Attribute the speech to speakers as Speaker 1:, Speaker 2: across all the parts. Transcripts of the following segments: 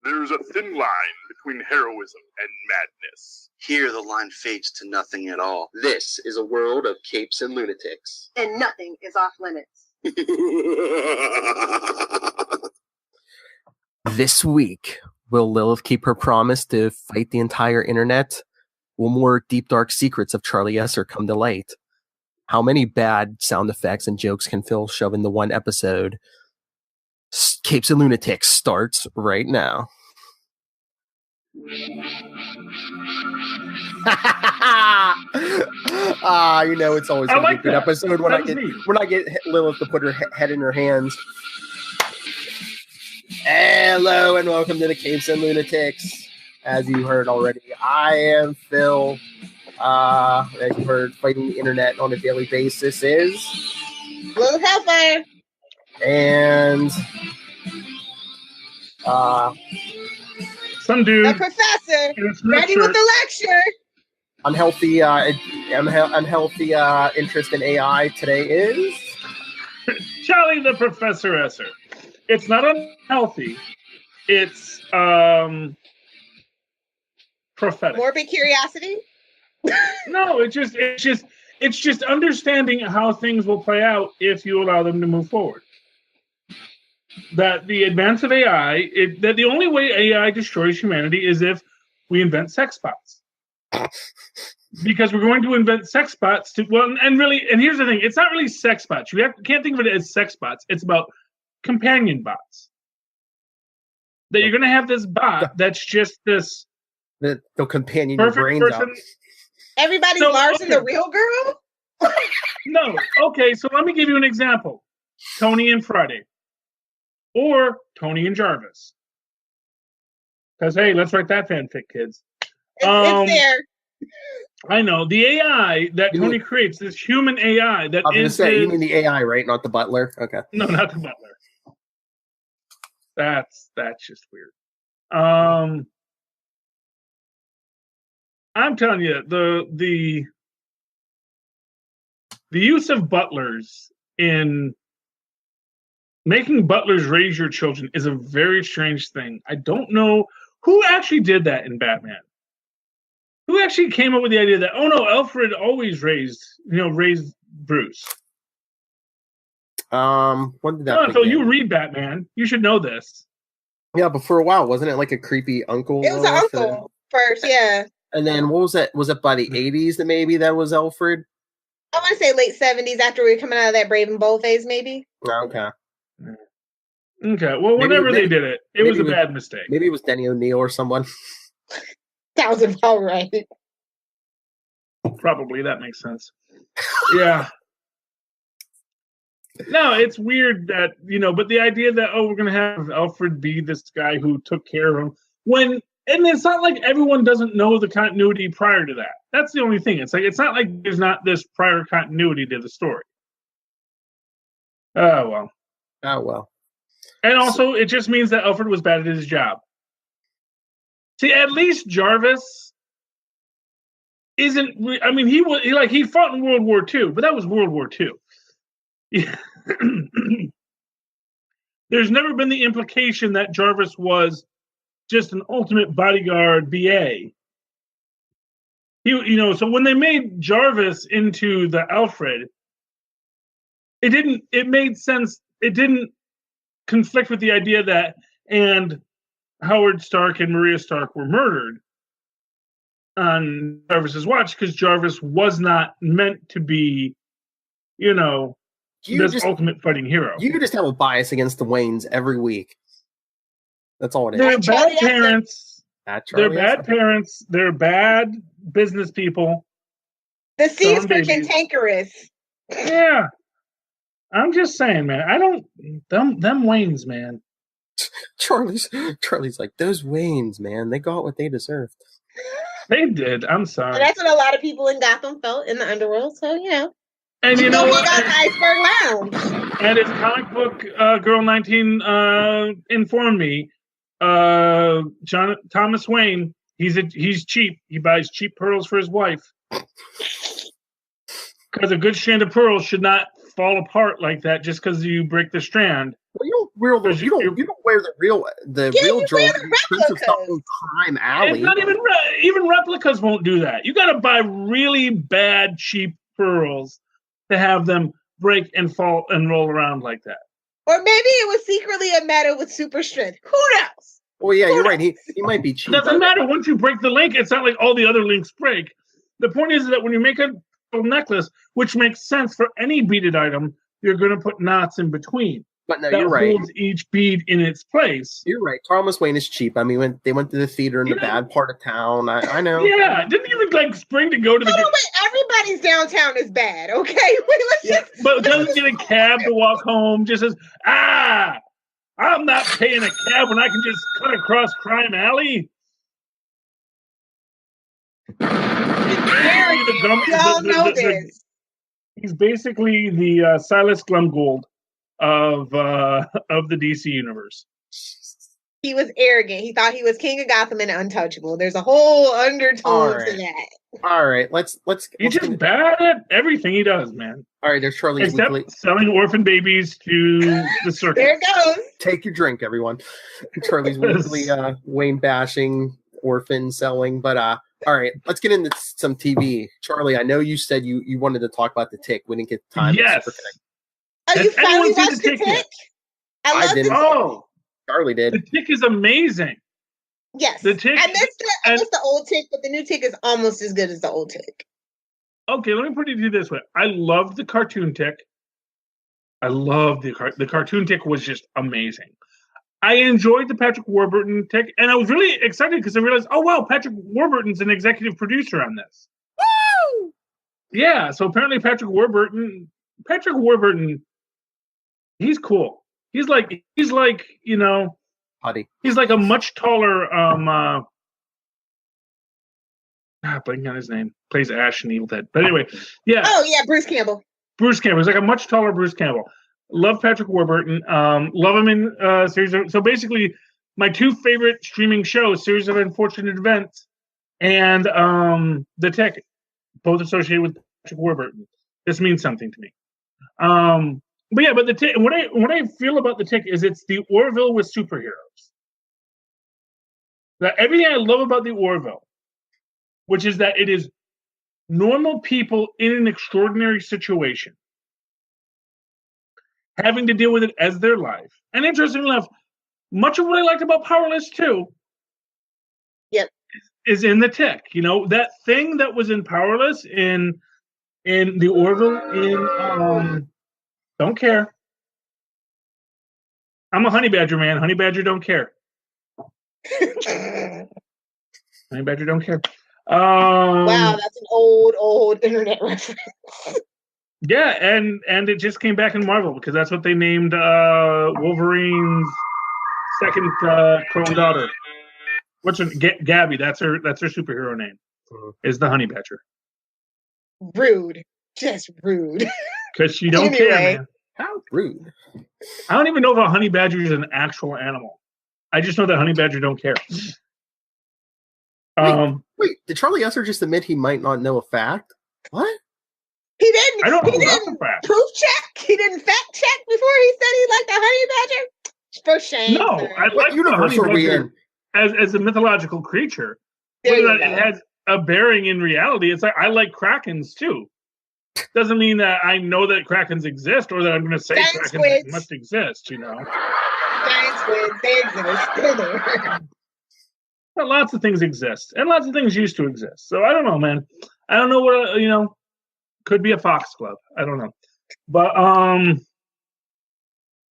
Speaker 1: There's a thin line between heroism and madness.
Speaker 2: Here the line fades to nothing at all. This is a world of capes and lunatics.
Speaker 3: And nothing is off limits.
Speaker 4: This week, will Lilith keep her promise to fight the entire internet? Will more deep, dark secrets of Charlie Esser come to light? How many bad sound effects and jokes can Phil shove into one episode? Capes and Lunatics starts right now. You know it's always going to be a good episode when I get Lilith to put her head in her hands. Hello and welcome to the Capes and Lunatics. As you heard already, I am Phil. As you heard, fighting the internet on a daily basis is
Speaker 3: Blue Hellfire.
Speaker 4: And
Speaker 5: some dude,
Speaker 3: the professor, ready with the lecture.
Speaker 4: Unhealthy interest in AI today is
Speaker 5: Charlie the Professor Esser. It's not unhealthy. It's prophetic.
Speaker 3: Morbid curiosity.
Speaker 5: No, it's just understanding how things will play out if you allow them to move forward. That the advance of AI, that the only way AI destroys humanity is if we invent sex bots. Because we're going to invent sex bots and here's the thing, it's not really sex bots. You can't think of it as sex bots. It's about companion bots. That you're going to have this bot that's just this.
Speaker 4: They'll companion your brain person.
Speaker 3: Everybody's Larson, the real girl?
Speaker 5: No. Okay, so let me give you an example. Tony and Friday. Or Tony and Jarvis. Because, hey, let's write that fanfic, kids.
Speaker 3: It's there.
Speaker 5: I know. The AI that Tony creates, this human AI that is... I was going to say,
Speaker 4: you mean the AI, right? Not the butler? Okay.
Speaker 5: No, not the butler. That's just weird. I'm telling you, the use of butlers in making butlers raise your children is a very strange thing. I don't know who actually did that in Batman. Who actually came up with the idea that, oh no, Alfred always raised Bruce.
Speaker 4: When did that?
Speaker 5: So you read Batman, you should know this.
Speaker 4: Yeah, but for a while, wasn't it like a creepy uncle?
Speaker 3: It was an uncle first, yeah.
Speaker 4: And then what was that? Was it by the 80s that maybe that was Alfred?
Speaker 3: I want to say late 70s after we were coming out of that Brave and Bold phase, maybe.
Speaker 4: Okay.
Speaker 5: Okay. Well, whenever they did it, it was a bad mistake.
Speaker 4: Maybe it was Denny O'Neil or someone.
Speaker 3: Sounds about right.
Speaker 5: Probably. That makes sense. Yeah. No, it's weird that, but the idea that, we're going to have Alfred be this guy who took care of him and it's not like everyone doesn't know the continuity prior to that. That's the only thing. It's not like there's not this prior continuity to the story. Oh, well. And also, it just means that Alfred was bad at his job. See, at least Jarvis isn't... I mean, he fought in World War II, but that was World War II. Yeah. There's never been the implication that Jarvis was just an ultimate bodyguard BA. So when they made Jarvis into the Alfred, it made sense. It didn't conflict with the idea that and Howard Stark and Maria Stark were murdered on Jarvis's watch because Jarvis was not meant to be, this ultimate fighting hero.
Speaker 4: You just have a bias against the Waynes every week. That's all it is.
Speaker 5: They're bad parents. They're bad parents. They're bad business people.
Speaker 3: The C's for cantankerous.
Speaker 5: Yeah. I'm just saying, man. I don't... Them Waynes, man.
Speaker 4: Charlie's like, those Waynes, man. They got what they deserved.
Speaker 5: They did. I'm sorry.
Speaker 3: And that's what a lot of people in Gotham felt in the underworld. So,
Speaker 5: And you know what?
Speaker 3: Got Iceberg Lounge.
Speaker 5: And as comic book Girl 19 informed me, Thomas Wayne, he's cheap. He buys cheap pearls for his wife. Because a good strand of pearls should not fall apart like that just because you break the strand.
Speaker 4: Well, you don't wear the real
Speaker 3: you
Speaker 4: jewelry.
Speaker 3: wear the replicas.
Speaker 4: Some crime alley.
Speaker 5: It's not even replicas won't do that. You got to buy really bad, cheap pearls to have them break and fall and roll around like that.
Speaker 3: Or maybe it was secretly a matter with super strength. Who knows?
Speaker 4: Well, yeah, you're right. He might be cheap.
Speaker 5: It doesn't matter. Once you break the link, it's not like all the other links break. The point is that when you make a necklace, which makes sense for any beaded item, you're going to put knots in between.
Speaker 4: But no,
Speaker 5: that
Speaker 4: you're right.
Speaker 5: holds each bead in its place.
Speaker 4: You're right. Thomas Wayne is cheap. I mean, they went to the theater in the bad part of town. I know.
Speaker 5: Yeah, didn't even like spring to go to the.
Speaker 3: Wait, everybody's downtown is bad. Okay, wait, let's just.
Speaker 5: But doesn't get a cab to walk home. Just says, I'm not paying a cab when I can just cut across Crime Alley.
Speaker 3: Y'all know this.
Speaker 5: He's basically the Silas Glumgold of the DC universe.
Speaker 3: He was arrogant. He thought he was king of Gotham and untouchable. There's a whole undertone to that.
Speaker 4: All right, let's.
Speaker 5: He's just bad at everything he does, man.
Speaker 4: All right, there's Charlie's
Speaker 5: Except
Speaker 4: Weekly.
Speaker 5: Selling orphan babies to the circus.
Speaker 3: There it goes.
Speaker 4: Take your drink, everyone. Charlie's Weekly, Wayne bashing, orphan selling, but all right, let's get into some TV. Charlie, I know you said you wanted to talk about The Tick. We didn't get time.
Speaker 5: Yes.
Speaker 3: Oh, you finally watched The Tick?
Speaker 4: I didn't.
Speaker 5: Oh,
Speaker 4: Charlie did.
Speaker 5: The Tick is amazing.
Speaker 3: Yes.
Speaker 5: The Tick.
Speaker 3: I missed the old Tick, but the new Tick is almost as good as the old Tick.
Speaker 5: Okay, let me put it this way. I loved the cartoon Tick. I loved the cartoon Tick was just amazing. I enjoyed the Patrick Warburton Tick, and I was really excited because I realized, oh wow, Patrick Warburton's an executive producer on this.
Speaker 3: Woo!
Speaker 5: Yeah, so apparently Patrick Warburton, he's cool. He's like
Speaker 4: Putty.
Speaker 5: He's like a much taller blanking on his name. Plays Ash in Evil Dead. But anyway, yeah.
Speaker 3: Oh yeah, Bruce Campbell.
Speaker 5: Bruce Campbell. He's like a much taller Bruce Campbell. Love Patrick Warburton. Love him in series of, so basically my two favorite streaming shows, Series of Unfortunate Events and The Tick, both associated with Patrick Warburton. This means something to me. But The Tick, what I feel about The Tick is it's the Orville with superheroes. That everything I love about the Orville, which is that it is normal people in an extraordinary situation, having to deal with it as their life. And interestingly enough, much of what I liked about Powerless 2 is in The Tick. You know, that thing that was in Powerless in the Orville in Don't Care. I'm a honey badger man. Honey badger don't care. Honey badger don't care.
Speaker 3: Wow, that's an old internet reference.
Speaker 5: Yeah, and it just came back in Marvel because that's what they named Wolverine's second clone daughter. What's her Gabby? That's her superhero name. Is the Honey Badger.
Speaker 3: Rude, just rude.
Speaker 5: Because she don't care, man.
Speaker 4: How rude!
Speaker 5: I don't even know if a honey badger is an actual animal. I just know that honey badger don't care.
Speaker 4: Wait, did Charlie Esser just admit he might not know a fact? What?
Speaker 3: He didn't.
Speaker 5: I don't know
Speaker 3: he didn't proof check. He didn't fact check before he said he liked the honey badger. For shame.
Speaker 5: No, I like the honey badger as a mythological creature. It has a bearing in reality. It's like I like krakens too. Doesn't mean that I know that krakens exist or that I'm going to say krakens must exist. You know,
Speaker 3: giant squids, they exist. They're there.
Speaker 5: But lots of things exist, and lots of things used to exist. So I don't know, man. I don't know what could be a foxglove. I don't know, but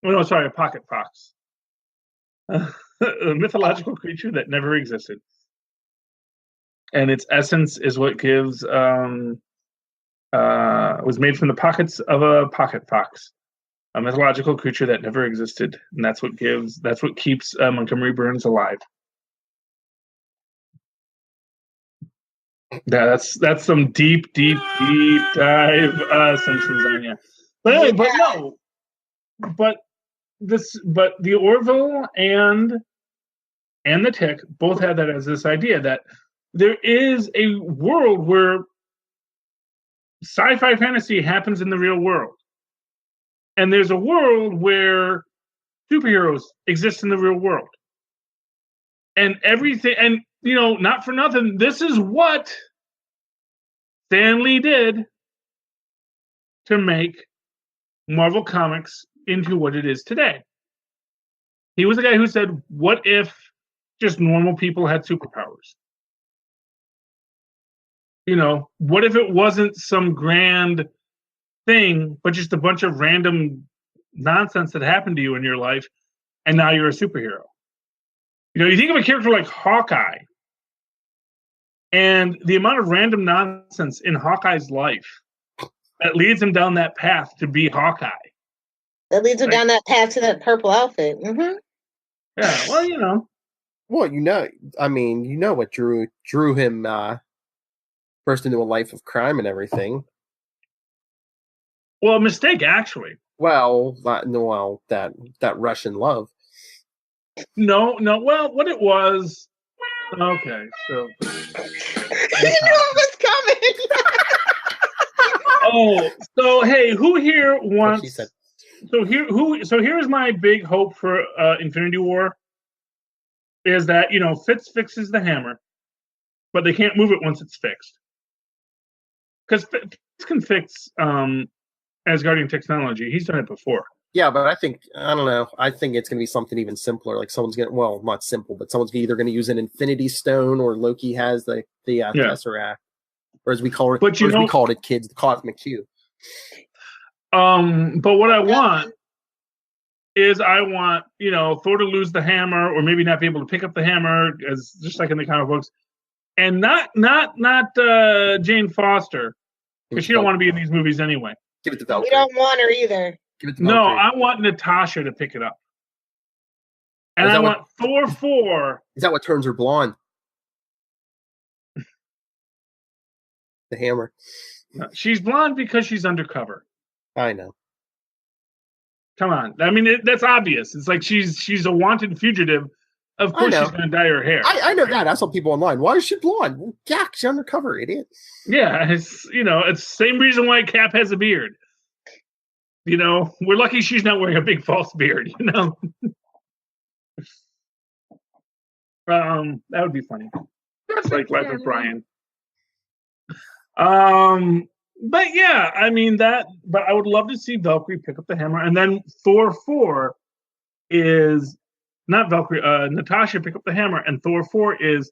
Speaker 5: no, sorry, a pocket fox, a mythological creature that never existed, and its essence is what gives was made from the pockets of a pocket fox, a mythological creature that never existed, and that's what keeps Montgomery Burns alive. Yeah, that's some deep dive Simpsons on you. But anyway, but the Orville and the Tick both had that as this idea that there is a world where sci-fi fantasy happens in the real world, and there's a world where superheroes exist in the real world. And everything, and not for nothing, this is what Stan Lee did to make Marvel Comics into what it is today. He was the guy who said, what if just normal people had superpowers? What if it wasn't some grand thing, but just a bunch of random nonsense that happened to you in your life, and now you're a superhero? You think of a character like Hawkeye, and the amount of random nonsense in Hawkeye's life that leads him down that path to be Hawkeye.
Speaker 3: That leads him down that path to that purple outfit. Mm-hmm.
Speaker 5: Yeah, well,
Speaker 4: Well, I mean, what drew him first into a life of crime and everything.
Speaker 5: Well, a mistake, actually.
Speaker 4: Well, that Russian love.
Speaker 5: No. Well, what it was. Okay, so.
Speaker 3: You knew it was coming.
Speaker 5: Oh, so hey, who here wants?
Speaker 4: She said.
Speaker 5: So here's my big hope for Infinity War. Is that Fitz fixes the hammer, but they can't move it once it's fixed. Because Fitz can fix Asgardian technology. He's done it before.
Speaker 4: Yeah, but I don't know. I think it's going to be something even simpler. Like someone's going to, well, not simple, but someone's either going to use an Infinity Stone, or Loki has the Tesseract, or as we call it, we called it, kids, the Cosmic Cube.
Speaker 5: But what I want is Thor to lose the hammer, or maybe not be able to pick up the hammer, as just like in the comic books, and not Jane Foster, because she don't want to be in these movies anyway.
Speaker 4: Give it to Valkyrie.
Speaker 3: We don't want her either.
Speaker 5: No, I want Natasha to pick it up. And I want Thor 4.
Speaker 4: Is that what turns her blonde? The hammer.
Speaker 5: She's blonde because she's undercover.
Speaker 4: I know.
Speaker 5: Come on. I mean, that's obvious. It's like she's a wanted fugitive. Of course she's going to dye her hair.
Speaker 4: I know that. I saw people online. Why is she blonde? Well, yeah, she's undercover, idiot.
Speaker 5: Yeah, it's the same reason why Cap has a beard. We're lucky she's not wearing a big false beard, That would be funny. It's like Life of Brian. But yeah, I mean but I would love to see Valkyrie pick up the hammer, and then Thor 4 is not Valkyrie, Natasha pick up the hammer, and Thor 4 is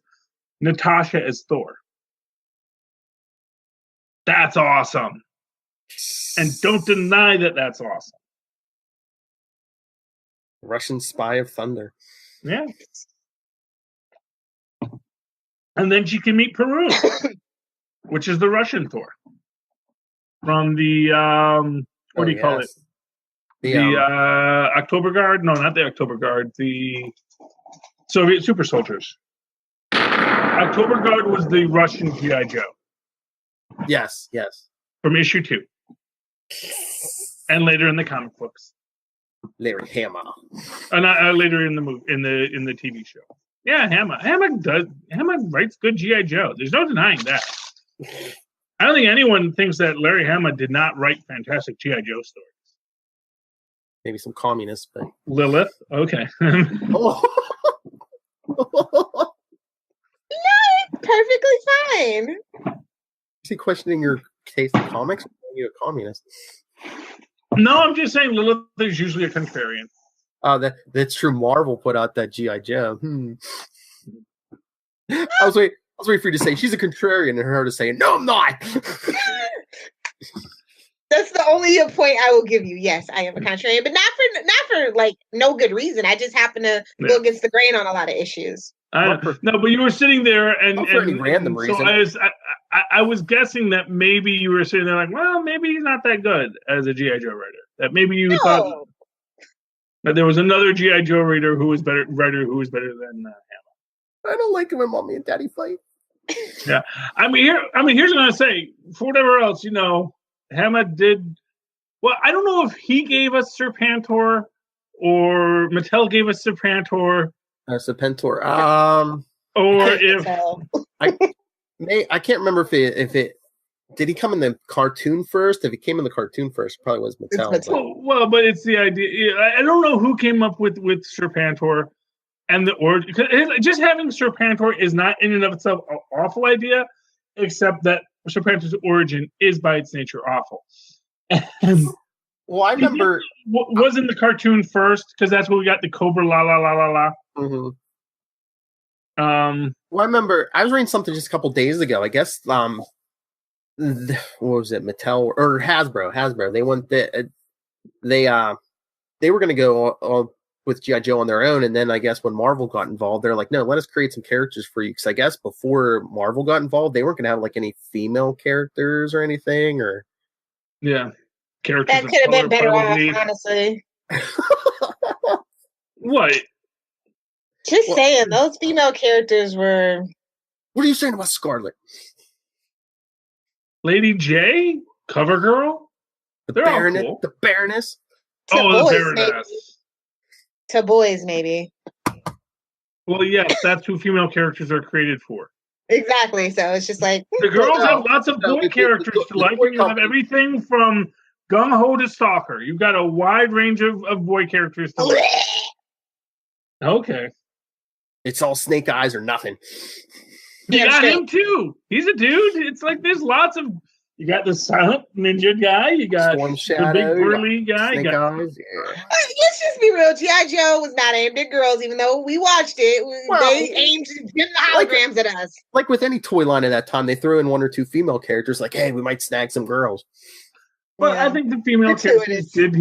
Speaker 5: Natasha as Thor. That's awesome. And don't deny that that's awesome.
Speaker 4: Russian Spy of Thunder.
Speaker 5: Yeah. And then she can meet Perun, which is the Russian Thor. From the, what do you call it? The October Guard? No, not the October Guard. The Soviet Super Soldiers. October Guard was the Russian G.I. Joe.
Speaker 4: Yes.
Speaker 5: From issue 2. And later in the comic books.
Speaker 4: Larry Hama.
Speaker 5: Later in the movie, in the TV show. Yeah, Hama writes good G.I. Joe. There's no denying that. I don't think anyone thinks that Larry Hama did not write fantastic G.I. Joe stories.
Speaker 4: Maybe some communists, but
Speaker 5: Lilith. Okay.
Speaker 3: No, it's perfectly fine.
Speaker 4: Is he questioning your taste in comics? Or are you a communist?
Speaker 5: No, I'm just saying Lilith is usually a contrarian.
Speaker 4: Oh, that's true. Marvel put out that G.I. Joe. I was waiting for you to say she's a contrarian, and her to say, "No, I'm not."
Speaker 3: That's the only point I will give you. Yes, I am a contrarian, but not for like no good reason. I just happen to go against the grain on a lot of issues.
Speaker 5: No, but you were sitting there, and
Speaker 4: for any random reason.
Speaker 5: I was guessing that maybe you were sitting there like, well, maybe he's not that good as a G.I. Joe writer. That maybe you thought that there was another G.I. Joe writer who was better than Hama.
Speaker 4: I don't like it when Mommy and Daddy fight.
Speaker 5: Yeah, here's what I'm gonna say. For whatever else, Hama did. Well, I don't know if he gave us Serpentor or Mattel gave us Serpentor.
Speaker 4: Serpentor.
Speaker 5: Or if
Speaker 4: I can't remember if it Did he come in the cartoon first? If he came in the cartoon first, it probably was Mattel.
Speaker 3: It's Mattel.
Speaker 5: Well, but it's the idea. I don't know who came up with Serpentor and the origin. Just having Serpentor is not in and of itself an awful idea, except that Serpentor's origin is by its nature awful. And
Speaker 4: well, I remember
Speaker 5: was in the cartoon first because that's where we got the Cobra la la la la la.
Speaker 4: Mm-hmm. Well, I remember I was reading something just a couple days ago. I guess what was it, Mattel or Hasbro? Hasbro. They went they were going to go with G.I. Joe on their own, and then I guess when Marvel got involved, they're like, no, let us create some characters for you. Because I guess before Marvel got involved, they weren't going to have like any female characters or anything, or
Speaker 5: yeah, characters
Speaker 3: that could have been better
Speaker 5: probably.
Speaker 3: off, honestly.
Speaker 5: What?
Speaker 3: Just saying, those female characters were.
Speaker 4: What are you saying about Scarlet?
Speaker 5: Lady J, Cover Girl,
Speaker 4: They're all cool. The Baroness.
Speaker 5: The Baroness.
Speaker 3: Maybe. To boys, maybe.
Speaker 5: Well, yes, that's who female characters are created for.
Speaker 3: Exactly. So it's just like
Speaker 5: the girls have lots of boy characters to like. You have everything from gung ho to stalker. You've got a wide range of boy characters to like. Okay.
Speaker 4: It's all Snake Eyes or nothing.
Speaker 5: You got him too. He's a dude. It's like there's lots of. You got the silent ninja guy. You got
Speaker 4: Storm Shadow,
Speaker 5: the big burly guy.
Speaker 4: Snake Eyes. Yeah.
Speaker 3: Let's just be real. G.I. Joe was not aimed at girls, even though we watched it. They aimed the holograms at us.
Speaker 4: Like with any toy line at that time, they threw in one or two female characters. Like, hey, we might snag some girls.
Speaker 5: Well, yeah. I think the female characters did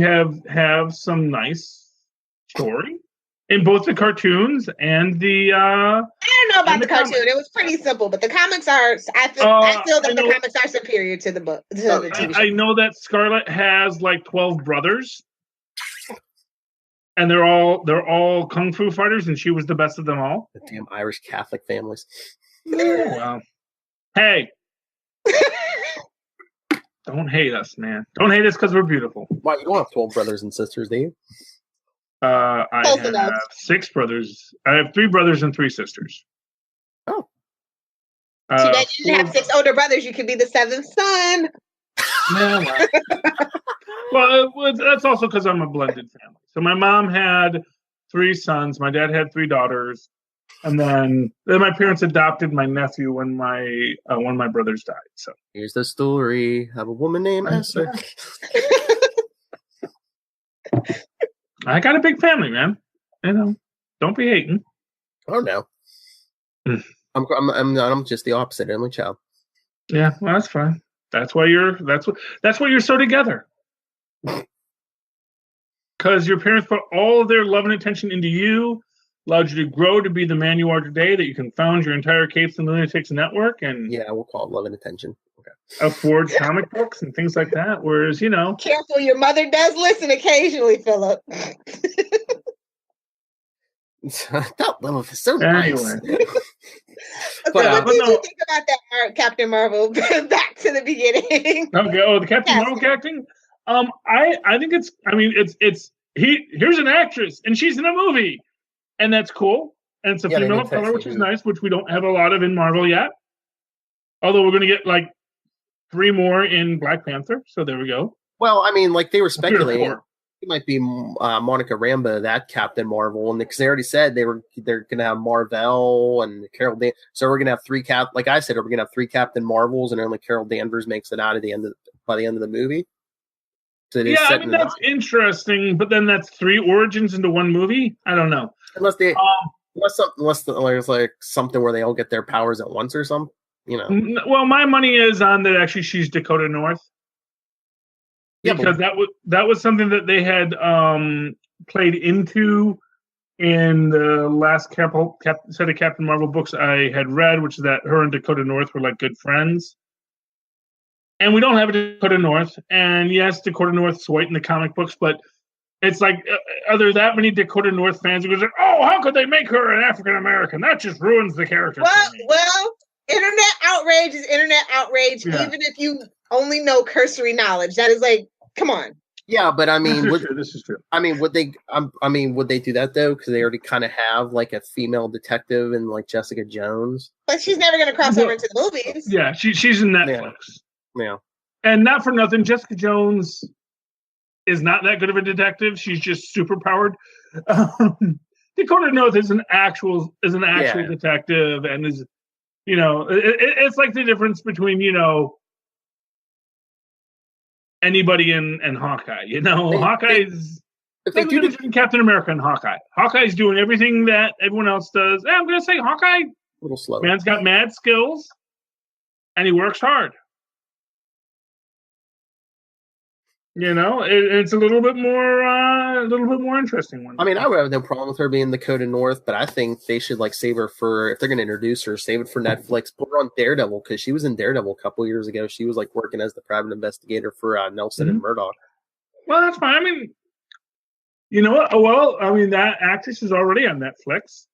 Speaker 5: have some nice story. In both the cartoons and the
Speaker 3: I don't know about the cartoon. Comics. It was pretty simple, but the comics are. I feel that the comics are superior to the book. To the TV show.
Speaker 5: I know that Scarlet has like 12 brothers, and they're all kung fu fighters, and she was the best of them all.
Speaker 4: The damn Irish Catholic families.
Speaker 5: Wow. Hey, don't hate us, man. Don't hate us because we're beautiful.
Speaker 4: Why, you don't have 12 brothers and sisters, do you?
Speaker 5: I have 6 brothers. I have 3 brothers and 3 sisters.
Speaker 4: Oh.
Speaker 3: Too bad you didn't have 6 older brothers. You could be the 7th son.
Speaker 5: Yeah, well, that's also because I'm a blended family. So my mom had 3 sons. My dad had 3 daughters. And then my parents adopted my nephew when my brothers died. So
Speaker 4: here's the story of a woman named Esther.
Speaker 5: I got a big family, man. You know, don't be hating.
Speaker 4: Oh no, I'm just the opposite, only child.
Speaker 5: Yeah, well, that's fine. That's why you're so together. Because your parents put all of their love and attention into you, allowed you to grow to be the man you are today. That you can found your entire Capes and Lunatics network, and
Speaker 4: we'll call it love and attention.
Speaker 5: Afford comic books and things like that. Whereas,
Speaker 3: careful, your mother does listen occasionally, Philip.
Speaker 4: That Lilith is so nice.
Speaker 3: But what did you think about that Captain Marvel? Back to the beginning.
Speaker 5: Okay. The Captain Marvel acting. I think it's. I mean, here's an actress and she's in a movie, and that's cool. And it's a female of color, which is nice, which we don't have a lot of in Marvel yet. Although we're going to get like 3 more in Black Panther, so there we go.
Speaker 4: Well, I mean, like they were speculating it might be Monica Rambeau, that Captain Marvel, and because they already said they're going to have Marvel and Carol Dan. So we're going to have 3 like I said, we're going to have 3 Captain Marvels, and only Carol Danvers makes it out by the end of the movie. So
Speaker 5: I mean that's interesting, but then that's 3 origins into one movie. I don't know
Speaker 4: unless there's like something where they all get their powers at once or something.
Speaker 5: Well, my money is on that. Actually, she's Dakota North. Because that was something that they had played into in the last set of Captain Marvel books I had read, which is that her and Dakota North were like good friends. And we don't have a Dakota North. And yes, Dakota North's white in the comic books, but it's like, are there that many Dakota North fans who go, oh, how could they make her an African American? That just ruins the character.
Speaker 3: Well, internet outrage is internet outrage, even if you only know cursory knowledge. That is like, come on.
Speaker 4: Yeah, but I mean,
Speaker 5: this is true.
Speaker 4: I mean, would they do that though? Because they already kind of have like a female detective in like Jessica Jones.
Speaker 3: But she's never going to cross over into the movies.
Speaker 5: Yeah, she's in Netflix.
Speaker 4: Yeah.
Speaker 5: And not for nothing, Jessica Jones is not that good of a detective. She's just super powered. Dakota North is an actual detective, and is, it's like the difference between anybody and Hawkeye. Hawkeye's it's like the difference between Captain America and Hawkeye. Hawkeye's doing everything that everyone else does. I'm gonna say Hawkeye,
Speaker 4: a little slow.
Speaker 5: Man's got mad skills, and he works hard. It's a little bit more interesting one.
Speaker 4: I mean, I would have no problem with her being Dakota North, but I think they should save her for, if they're going to introduce her, save it for Netflix. Put her on Daredevil, because she was in Daredevil a couple years ago. She was working as the private investigator for Nelson and Murdoch.
Speaker 5: Well, that's fine. I mean, you know what? Well, I mean, that actress is already on Netflix.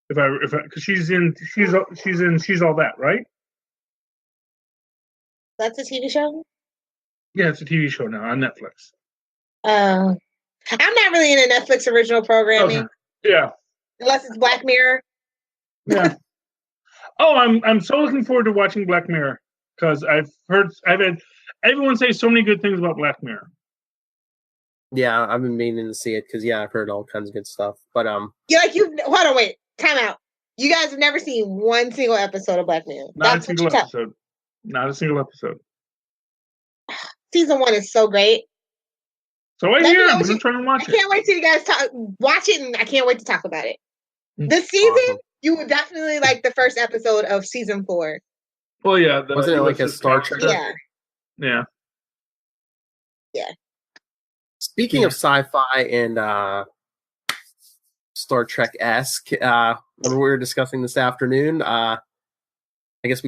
Speaker 5: Because she's All That, right?
Speaker 3: That's a TV show?
Speaker 5: Yeah, it's a TV show now on Netflix.
Speaker 3: I'm not really into Netflix original programming.
Speaker 5: Okay. Yeah.
Speaker 3: Unless it's Black Mirror.
Speaker 5: Yeah. I'm so looking forward to watching Black Mirror, because I've had everyone say so many good things about Black Mirror.
Speaker 4: Yeah, I've been meaning to see it because I've heard all kinds of good stuff. But
Speaker 3: hold on, wait, time out. You guys have never seen one single episode of Black Mirror.
Speaker 5: Not a single episode. Not a single episode.
Speaker 3: Season 1 is so great.
Speaker 5: So I'm trying to watch it.
Speaker 3: I can't wait till you guys watch it, and I can't wait to talk about it. This season, you would definitely like the first episode of season 4.
Speaker 5: Well, yeah.
Speaker 4: Wasn't it like a Star Trek?
Speaker 3: Yeah.
Speaker 5: Yeah.
Speaker 3: Yeah.
Speaker 4: Speaking of sci-fi and Star Trek-esque, remember we were discussing this afternoon? I guess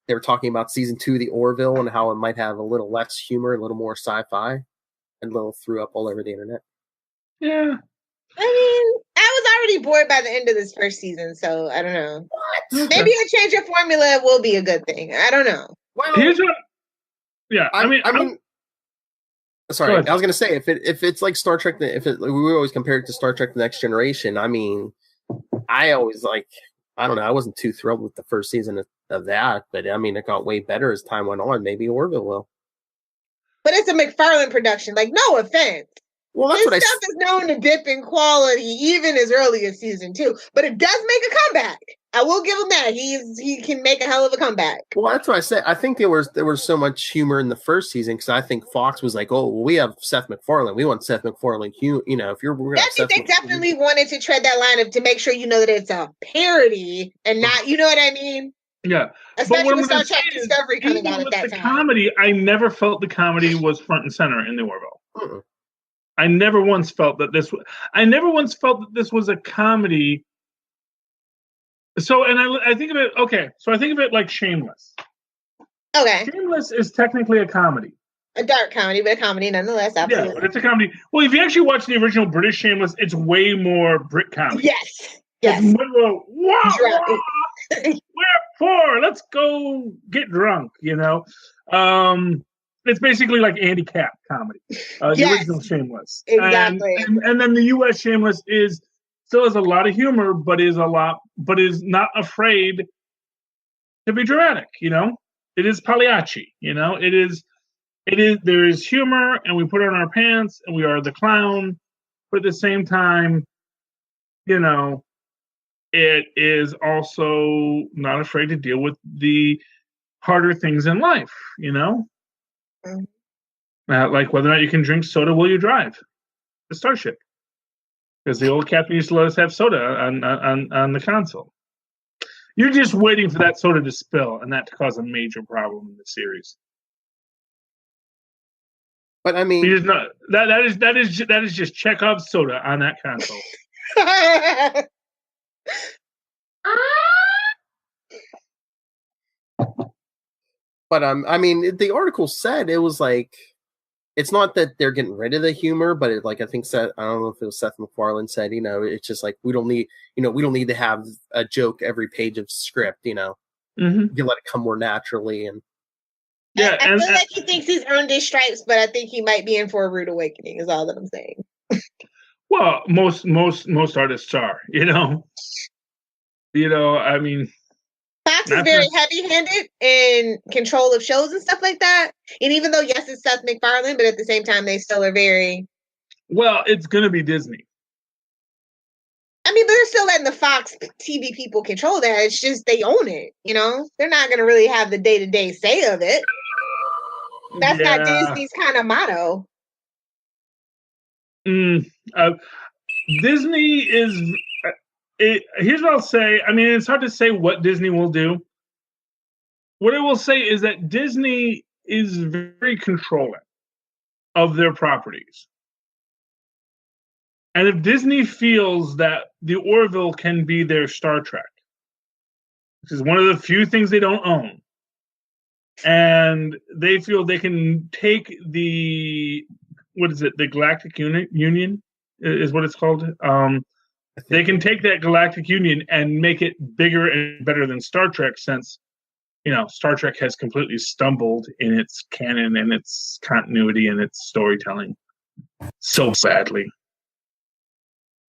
Speaker 4: they were talking about season 2 of the Orville and how it might have a little less humor, a little more sci-fi, and a little threw up all over the internet.
Speaker 5: Yeah.
Speaker 3: I mean, I was already bored by the end of this first season, so I don't know. What? Maybe a change of formula will be a good thing. I don't know.
Speaker 5: Well, here's what. Yeah, I mean,
Speaker 4: sorry, I was gonna say if it's like Star Trek, we always compare it to Star Trek: The Next Generation. I mean, I always I don't know. I wasn't too thrilled with the first season of that, but I mean, it got way better as time went on. Maybe Orville will. But
Speaker 3: it's a McFarlane production. No offense.
Speaker 4: Well, that's
Speaker 3: His stuff is known to dip in quality even as early as season 2, but it does make a comeback. I will give him that. He can make a hell of a comeback.
Speaker 4: Well, that's what I said. I think there was so much humor in the first season because I think Fox was like, "Oh, well, we have Seth MacFarlane. We want Seth MacFarlane. If you're
Speaker 3: they definitely wanted to tread that line to make sure that it's a parody and not, you know what I mean?
Speaker 5: Yeah,
Speaker 3: especially with Star Trek Discovery coming out at that time.
Speaker 5: Comedy, I never felt the comedy was front and center in the Orville. Mm-mm. I never once felt that this was a comedy. So, and I think of it. Okay, so I think of it like Shameless.
Speaker 3: Okay,
Speaker 5: Shameless is technically a comedy,
Speaker 3: a dark comedy, but a comedy nonetheless. Absolutely,
Speaker 5: yeah, but it's a comedy. Well, if you actually watch the original British Shameless, it's way more Brit comedy.
Speaker 3: Yes.
Speaker 5: It's more, we're poor. Let's go get drunk. It's basically like Andy Capp comedy, the original Shameless.
Speaker 3: Exactly.
Speaker 5: And then the U.S. Shameless still has a lot of humor, but is not afraid to be dramatic. It is Pagliacci. There is humor, and we put on our pants, and we are the clown. But at the same time, it is also not afraid to deal with the harder things in life. Like whether or not you can drink soda while you drive the Starship, because the old captain used to let us have soda on the console. You're just waiting for that soda to spill, and that to cause a major problem in the series.
Speaker 4: But I mean,
Speaker 5: that is just Chekhov's soda on that console.
Speaker 4: But I mean, the article said it was it's not that they're getting rid of the humor, but I think I don't know if it was Seth MacFarlane said, it's just we don't need to have a joke every page of script,
Speaker 5: Mm-hmm.
Speaker 4: You let it come more naturally. And
Speaker 3: yeah, I feel like he thinks he's earned his stripes, but I think he might be in for a rude awakening. Is all that I'm saying.
Speaker 5: Well, most artists are, I mean,
Speaker 3: Fox Fox is very heavy-handed in control of shows and stuff like that. And even though, yes, it's Seth MacFarlane, but at the same time, they still are very...
Speaker 5: Well, it's going to be Disney.
Speaker 3: I mean, they're still letting the Fox TV people control that. It's just they own it, you know? They're not going to really have the day-to-day say of it. That's not Disney's kind of motto.
Speaker 5: Disney is... here's what I'll say. I mean, it's hard to say what Disney will do. What I will say is that Disney is very controlling of their properties. And if Disney feels that the Orville can be their Star Trek, which is one of the few things they don't own, and they feel they can take the, the Galactic Union is what it's called. They can take that Galactic Union and make it bigger and better than Star Trek, since, Star Trek has completely stumbled in its canon and its continuity and its storytelling so badly.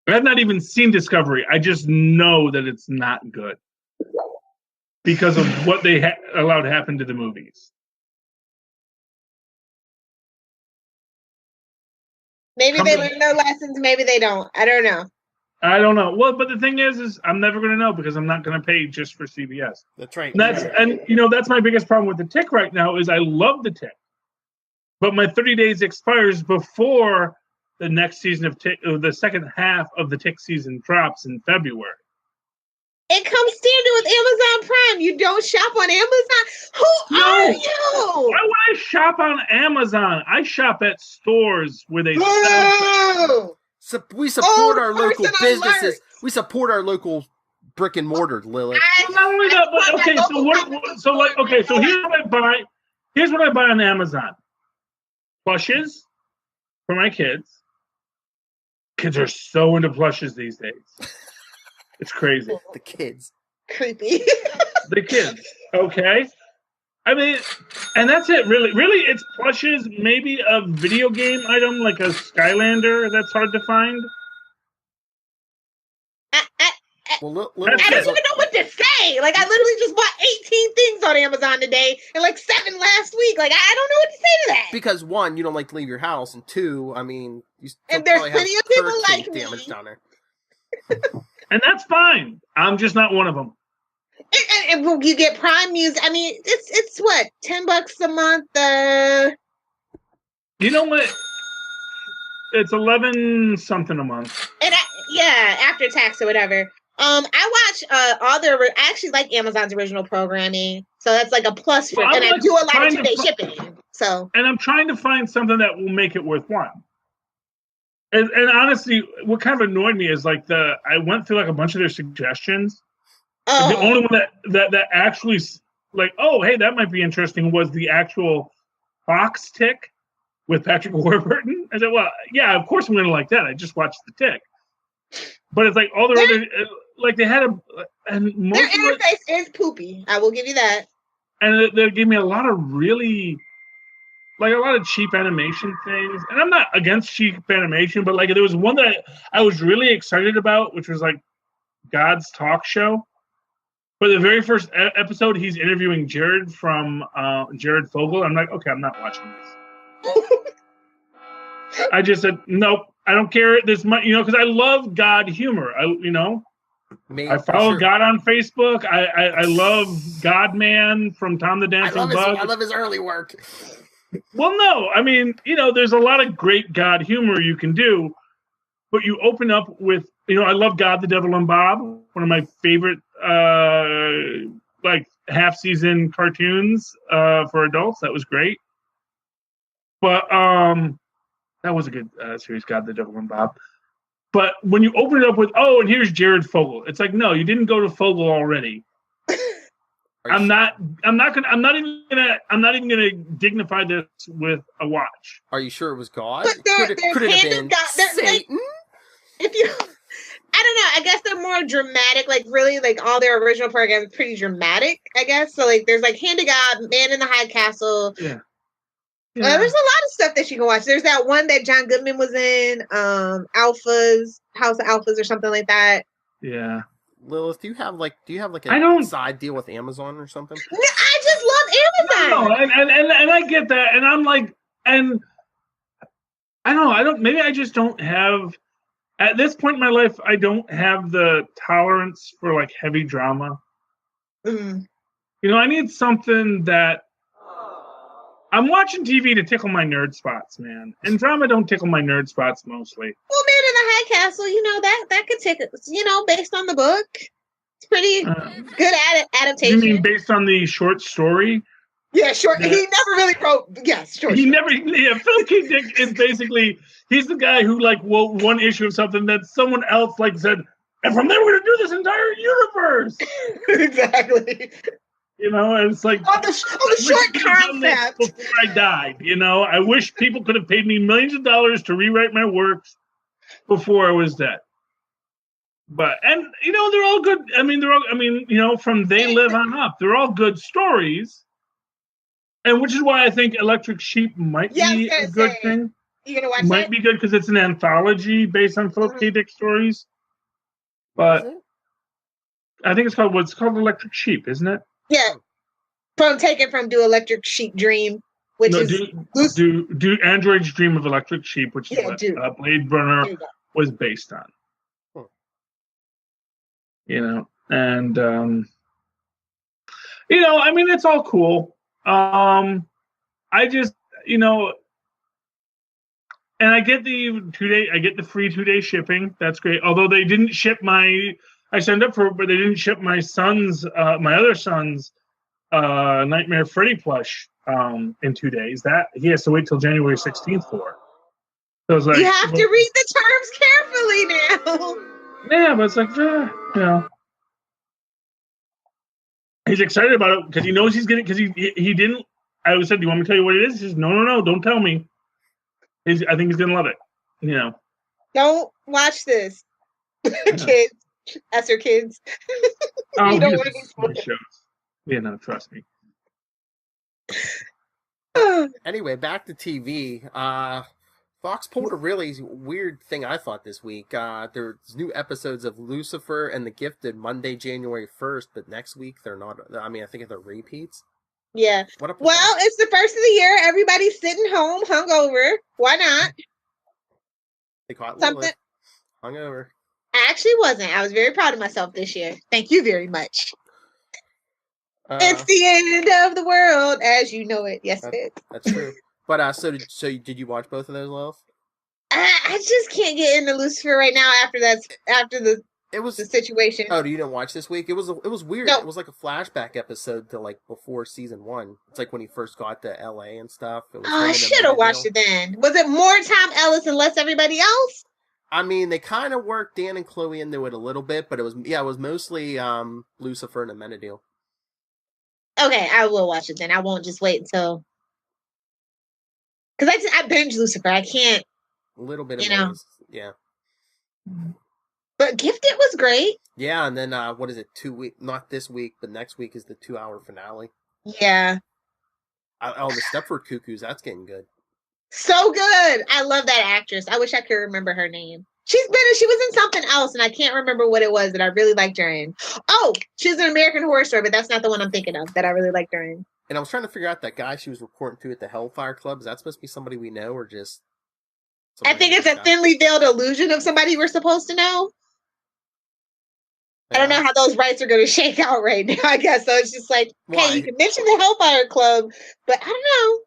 Speaker 5: I have not even seen Discovery. I just know that it's not good because of what they allowed happen to the movies.
Speaker 3: Maybe they learn their lessons. Maybe they don't. I don't know.
Speaker 5: Well, but the thing is I'm never going to know because I'm not going to pay just for CBS.
Speaker 6: That's right.
Speaker 5: That's my biggest problem with the Tick right now is I love the Tick, but my 30 days expires before the next season of Tick, the second half of the Tick season drops in February.
Speaker 3: It comes standard with Amazon Prime. You don't shop on Amazon? Who are you?
Speaker 5: Why would I shop on Amazon? I shop at stores where they sell.
Speaker 6: We support our local businesses. Alert. We support our local brick and mortar, Lilith.
Speaker 5: Not only that, but okay. So here's what I buy. Here's what I buy on Amazon: plushes for my kids. Kids are so into plushes these days. It's crazy.
Speaker 6: The kids.
Speaker 3: Creepy.
Speaker 5: The kids. Okay. I mean, and that's it, really. Really, it's plushes, maybe a video game item like a Skylander that's hard to find.
Speaker 3: I don't even know what to say. Like, I literally just bought 18 things on Amazon today and like 7 last week. Like, I don't know what to say to that.
Speaker 6: Because 1, you don't like to leave your house, and 2, I mean, you still
Speaker 3: and there's plenty of people like me.
Speaker 6: Damage down there.
Speaker 5: And that's fine. I'm just not one of them.
Speaker 3: And you get Prime Music. I mean, it's what, $10 a month?
Speaker 5: You know what? It's 11 something a month.
Speaker 3: And after tax or whatever. I watch I actually like Amazon's original programming, so that's like a plus for. And I do a lot of 2-day shipping. So. And
Speaker 5: I'm trying to find something that will make it worthwhile. And honestly, what kind of annoyed me is like I went through like a bunch of their suggestions. The only one that actually like, oh, hey, that might be interesting was the actual Fox Tick with Patrick Warburton. I said, well, yeah, of course I'm going to like that. I just watched the Tick. But it's like all the other, like they had and most
Speaker 3: their interface is poopy. I will give you that.
Speaker 5: And they gave me a lot of really, like a lot of cheap animation things. And I'm not against cheap animation, but like there was one that I was really excited about, which was like God's Talk Show. For the very first episode, he's interviewing Jared from Jared Fogle. I'm like, okay, I'm not watching this. I just said, nope, I don't care. This much, because I love God humor. I follow God on Facebook. I love God Man from Tom the Dancing Bug.
Speaker 6: I love his early work.
Speaker 5: Well, no, I mean, there's a lot of great God humor you can do, but you open up with, I love God, the Devil, and Bob, one of my favorite like half-season cartoons for adults. That was great. But that was a good series, God, the Devil, and Bob. But when you open it up with, oh, and here's Jared Fogle, it's like, no, you didn't go to Fogle already. I'm not even gonna dignify this with a watch.
Speaker 6: Are you sure it was God?
Speaker 3: But
Speaker 6: could it have been Satan?
Speaker 3: If you, I don't know. I guess they're more dramatic. Like really, like all their original programs are pretty dramatic. I guess so. Like there's like Hand of God, Man in the High Castle.
Speaker 5: Yeah.
Speaker 3: There's a lot of stuff that you can watch. There's that one that John Goodman was in, House of Alphas or something like that.
Speaker 5: Yeah.
Speaker 6: Lilith, do you have like
Speaker 5: I don't-
Speaker 6: a side deal with Amazon or something?
Speaker 3: I just love Amazon.
Speaker 5: No, and I get that, and I'm like, and I don't. Maybe I just don't have. At this point in my life, I don't have the tolerance for like heavy drama.
Speaker 3: Mm.
Speaker 5: You know, I need something that I'm watching TV to tickle my nerd spots, man. And drama don't tickle my nerd spots mostly.
Speaker 3: Well, Man in the High Castle, that could take, based on the book. It's pretty good adaptation.
Speaker 5: You mean based on the short story?
Speaker 3: Yeah, short. He never really wrote. Yes, short.
Speaker 5: He never. Yeah, Phil K. Dick is basically he's the guy who like wrote one issue of something that someone else like said, and from there we're gonna do this entire universe.
Speaker 3: Exactly.
Speaker 5: You know, and it's like
Speaker 3: on the short concept.
Speaker 5: Before I died, I wish people could have paid me millions of dollars to rewrite my works before I was dead. But they're all good. From They Live on up, they're all good stories. And which is why I think Electric Sheep might be a good thing.
Speaker 3: You gonna watch
Speaker 5: might be good because it's an anthology based on Philip K. Dick stories. But I think it's called Electric Sheep, isn't it?
Speaker 3: Yeah. Taken from Do Electric Sheep Dream, which
Speaker 5: do Android's Dream of Electric Sheep, which is what Blade Runner was based on. And it's all cool. I just, and I get the free 2-day shipping. That's great. Although they didn't ship I signed up for it, but they didn't ship my other son's Nightmare Freddy plush in 2 days. That he has to wait till January 16th for. So it's like,
Speaker 3: you have to read the terms carefully now.
Speaker 5: Yeah, but it's like, he's excited about it because he knows he's getting, because he didn't. I said, "Do you want me to tell you what it is?" He says, "No, don't tell me." I think he's gonna love it.
Speaker 3: Don't watch this, kids. That's your kids.
Speaker 5: You don't want to shows. Trust me.
Speaker 6: Anyway, back to TV. Fox pulled a really weird thing I thought this week. There's new episodes of Lucifer and The Gifted Monday, January 1st, but next week they're not. I think they're repeats.
Speaker 3: Yeah. Well, it's the first of the year. Everybody's sitting home, hungover. Why not?
Speaker 6: They caught
Speaker 3: something.
Speaker 6: Lilith. Hungover.
Speaker 3: I actually wasn't. I was very proud of myself this year. Thank you very much. It's the end of the world as you know it. Yes, it is.
Speaker 6: That's true. But so did you watch both of those, Lilith?
Speaker 3: I just can't get into Lucifer right now after the situation.
Speaker 6: Oh, you didn't watch this week? It was weird.
Speaker 3: No.
Speaker 6: It was like a flashback episode to like before season 1. It's like when he first got to LA and stuff.
Speaker 3: I should have watched it then. Was it more Tom Ellis and less everybody else?
Speaker 6: They kind of worked Dan and Chloe into it a little bit, but it was mostly Lucifer and Amenadiel.
Speaker 3: Okay, I will watch it then. I won't just wait until, because I binge Lucifer. I can't.
Speaker 6: A little bit of yeah.
Speaker 3: But Gifted was great.
Speaker 6: Yeah, and then what is it? 2 week? Not this week, but next week is the 2-hour finale.
Speaker 3: Yeah.
Speaker 6: The Stepford Cuckoos. That's getting good.
Speaker 3: So good. I love that actress. I wish I could remember her name. She was in something else, and I can't remember what it was that I really liked her in. Oh, she was in American Horror Story, but that's not the one I'm thinking of that I really liked her in.
Speaker 6: And I was trying to figure out that guy she was reporting to at the Hellfire Club. Is that supposed to be somebody we know, or just?
Speaker 3: I think it's a thinly veiled illusion of somebody we're supposed to know. Yeah. I don't know how those rights are going to shake out right now, I guess. So it's just like, hey, you can mention the Hellfire Club, but I don't know.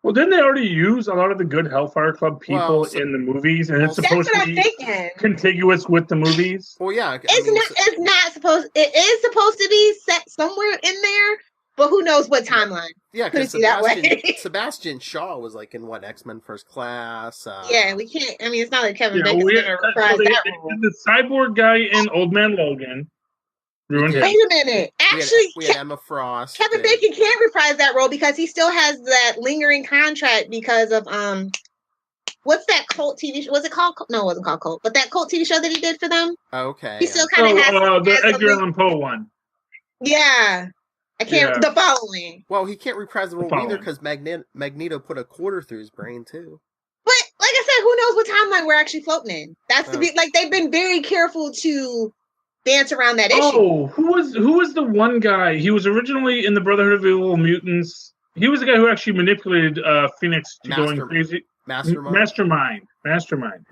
Speaker 5: Well, didn't they already use a lot of the good Hellfire Club people in the movies, and it's supposed to be contiguous with the movies?
Speaker 6: Well, yeah,
Speaker 3: it is supposed to be set somewhere in there, but who knows what timeline?
Speaker 6: Yeah, because Sebastian Shaw was like in X-Men First Class.
Speaker 3: Yeah, we can't. It's not like Kevin Bacon's going to reprise that role.
Speaker 5: The cyborg guy in Old Man Logan.
Speaker 3: Wait a minute. Actually,
Speaker 6: we had Emma Frost.
Speaker 3: Kevin Bacon can't reprise that role because he still has that lingering contract because of what's that cult TV show? Was it called? No, it wasn't called Cult. But that cult TV show that he did for them.
Speaker 6: Okay.
Speaker 3: He still kind of has
Speaker 5: the Edgar Allan Poe one.
Speaker 3: Yeah, I can't. The following.
Speaker 6: Well, he can't reprise the role either because Magneto put a quarter through his brain too.
Speaker 3: But like I said, who knows what timeline we're actually floating in? That's they've been very careful to dance around that issue.
Speaker 5: Oh, who was the one guy? He was originally in the Brotherhood of Evil Mutants. He was the guy who actually manipulated Phoenix to going crazy. Mastermind.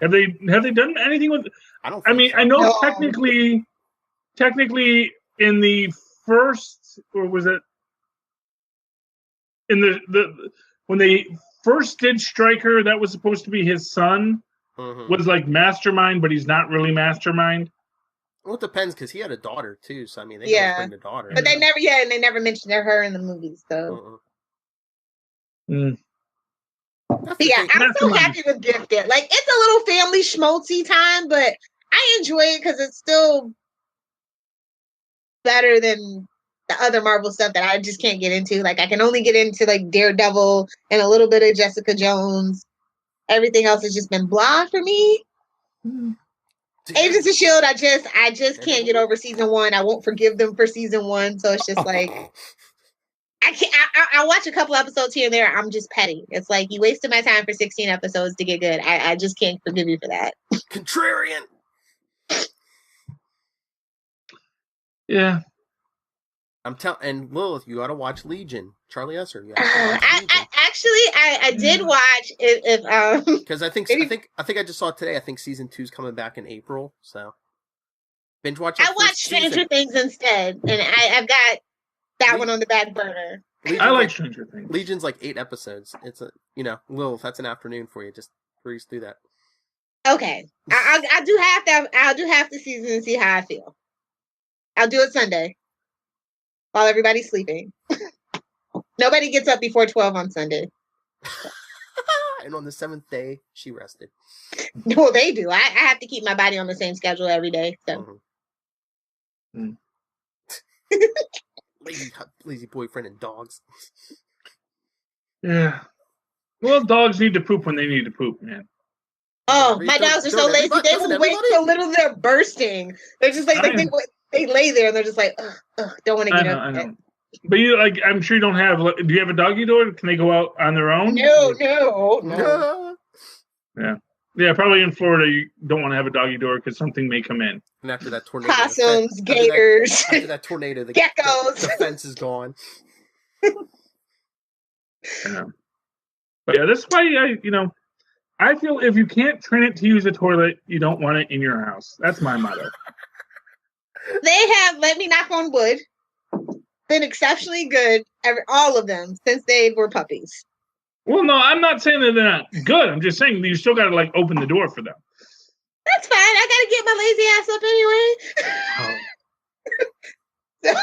Speaker 5: Have they done anything with?
Speaker 6: I don't.
Speaker 5: I mean,
Speaker 6: so.
Speaker 5: I know
Speaker 3: No.
Speaker 5: technically, in the first, or was it in the when they first did Stryker, that was supposed to be his son.
Speaker 6: Mhm.
Speaker 5: Was like Mastermind, but he's not really Mastermind.
Speaker 6: Well, it depends because he had a daughter too. So I mean, they
Speaker 3: Yeah.
Speaker 6: can bring the daughter.
Speaker 3: But they never mentioned her in the movies, so.
Speaker 5: Mm.
Speaker 6: That's the
Speaker 3: Yeah,
Speaker 6: thing.
Speaker 3: I'm so
Speaker 5: Mastermind.
Speaker 3: happy with Gifted. Like, it's a little family schmaltzy time, but I enjoy it because it's still better than the other Marvel stuff that I just can't get into. Like, I can only get into like Daredevil and a little bit of Jessica Jones. Everything else has just been blah for me. Agents of Shield, I just can't get over season 1. I won't forgive them for season 1, so it's just like I can't. I watch a couple episodes here and there. I'm just petty. It's like you wasted my time for 16 episodes to get good. I just can't forgive you for that.
Speaker 6: Contrarian.
Speaker 5: Yeah.
Speaker 6: I'm telling, and Lilith, you gotta watch Legion. Charlie Esser, you have to watch
Speaker 3: I did watch if
Speaker 6: because I think I just saw it today. I think season 2's coming back in April. So binge watch.
Speaker 3: I watched Stranger Things instead, and I've got that one on the back burner.
Speaker 5: I like Stranger Things.
Speaker 6: Legion's like 8 episodes. It's a Lilith. That's an afternoon for you. Just breeze through that.
Speaker 3: Okay, I'll do half the season and see how I feel. I'll do it Sunday while everybody's sleeping. Nobody gets up before 12 on Sunday.
Speaker 6: And on the 7th day, she rested.
Speaker 3: No, they do. I have to keep my body on the same schedule every day. So.
Speaker 6: Lazy boyfriend and dogs.
Speaker 5: Yeah. Well, dogs need to poop when they need to poop, man.
Speaker 3: Oh, my dogs are so lazy. They will wait till literally they're bursting. They're just like they lay there and they're just like, ugh, don't want to get up.
Speaker 5: I know. But I'm sure you don't have. Do you have a doggy door? Can they go out on their own?
Speaker 3: No.
Speaker 5: Yeah. Probably in Florida, you don't want to have a doggy door because something may come in.
Speaker 6: And after that tornado,
Speaker 3: Possums, gators,
Speaker 6: after that tornado, the
Speaker 3: geckos,
Speaker 6: the fence is gone.
Speaker 5: Yeah. But yeah, that's why I feel if you can't train it to use a toilet, you don't want it in your house. That's my motto.
Speaker 3: They have, let me knock on wood, been exceptionally good, all of them, since they were puppies.
Speaker 5: Well, no, I'm not saying that they're not good. I'm just saying you still got to open the door for them.
Speaker 3: That's fine. I got to get my lazy ass up anyway.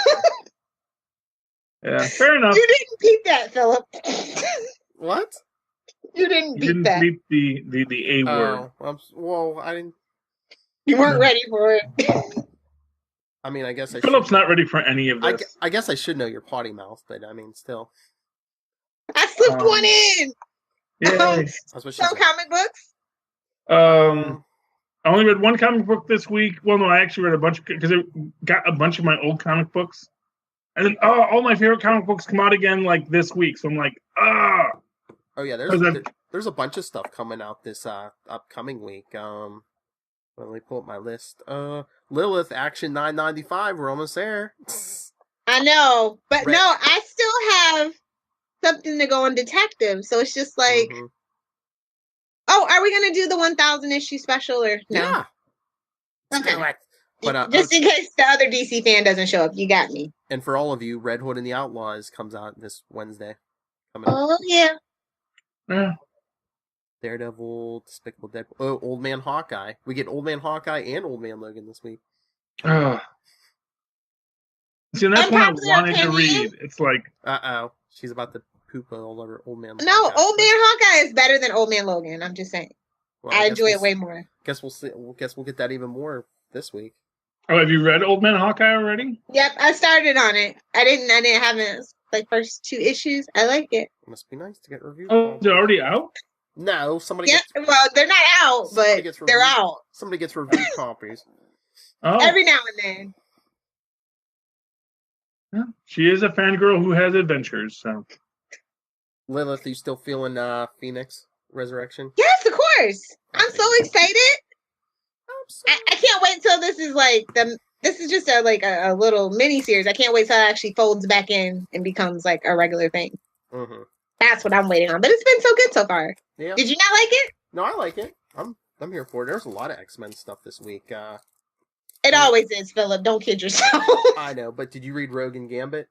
Speaker 5: Yeah, fair enough.
Speaker 3: You didn't peep that, Philip.
Speaker 6: What?
Speaker 3: You didn't
Speaker 5: You
Speaker 3: peep that.
Speaker 5: didn't beep the A word.
Speaker 6: Well, I didn't.
Speaker 3: You weren't ready for it.
Speaker 6: I mean, I guess I
Speaker 5: Philip's
Speaker 6: should.
Speaker 5: not ready for any of this.
Speaker 6: I guess I should know your potty mouth, but I mean, still.
Speaker 3: I slipped one in.
Speaker 5: Yeah.
Speaker 6: That's what she
Speaker 3: Some
Speaker 6: said.
Speaker 3: comic books.
Speaker 5: I only read one comic book this week. Well, no, I actually read a bunch because I got a bunch of my old comic books, and then all my favorite comic books come out again this week. So I'm like, ah.
Speaker 6: Oh yeah, there's a bunch of stuff coming out this upcoming week. Let me pull up my list. Lilith Action 995. We're almost there.
Speaker 3: I know, but
Speaker 6: Right.
Speaker 3: no, I still have something to go on Detective. So it's just like, oh, are we gonna do the 1,000 issue special or no?
Speaker 6: Yeah.
Speaker 3: Okay.
Speaker 6: Do it. But
Speaker 3: Just in case the other DC fan doesn't show up, you got me.
Speaker 6: and for all of you, Red Hood and the Outlaws comes out this Wednesday. Coming up.
Speaker 3: Oh yeah.
Speaker 5: Yeah.
Speaker 6: Daredevil, Despicable Deadpool. Oh, Old Man Hawkeye. We get Old Man Hawkeye and Old Man Logan this week.
Speaker 5: See, and that's what I
Speaker 3: Unpopular
Speaker 5: wanted to
Speaker 3: opinion?
Speaker 5: read. It's like,
Speaker 6: She's about to poop all over Old Man.
Speaker 3: No,
Speaker 6: Hawkeye.
Speaker 3: Old Man Hawkeye is better than Old Man Logan. I'm just saying.
Speaker 6: Well,
Speaker 3: I
Speaker 6: guess
Speaker 3: enjoy
Speaker 6: we'll
Speaker 3: it way more.
Speaker 6: Guess we'll see. Guess we'll get that even more this week.
Speaker 5: oh, have you read Old Man Hawkeye already?
Speaker 3: Yep, I started on it. I didn't have it first 2 issues. I like it.
Speaker 6: It must be nice to get reviews.
Speaker 5: Oh, they're already out?
Speaker 6: No, somebody
Speaker 3: Yeah,
Speaker 6: gets
Speaker 3: well, they're not out,
Speaker 6: somebody
Speaker 3: but
Speaker 6: gets
Speaker 3: they're
Speaker 6: reviewed.
Speaker 3: out
Speaker 6: Somebody gets review copies.
Speaker 5: Oh,
Speaker 3: every now and then.
Speaker 5: yeah. She is a fangirl who has adventures, so.
Speaker 6: Lilith, are you still feeling Phoenix Resurrection?
Speaker 3: Yes, of course. I'm so excited. I can't wait until this is this is just a little mini series. I can't wait till it actually folds back in and becomes like a regular thing.
Speaker 6: Mm-hmm.
Speaker 3: That's what I'm waiting on. But it's been so good so far.
Speaker 6: Yeah.
Speaker 3: Did you not like it?
Speaker 6: No, I like it. I'm here for it. There's a lot of X-Men stuff this week.
Speaker 3: It always is, Philip. Don't kid yourself.
Speaker 6: I know, but did you read Rogue and Gambit?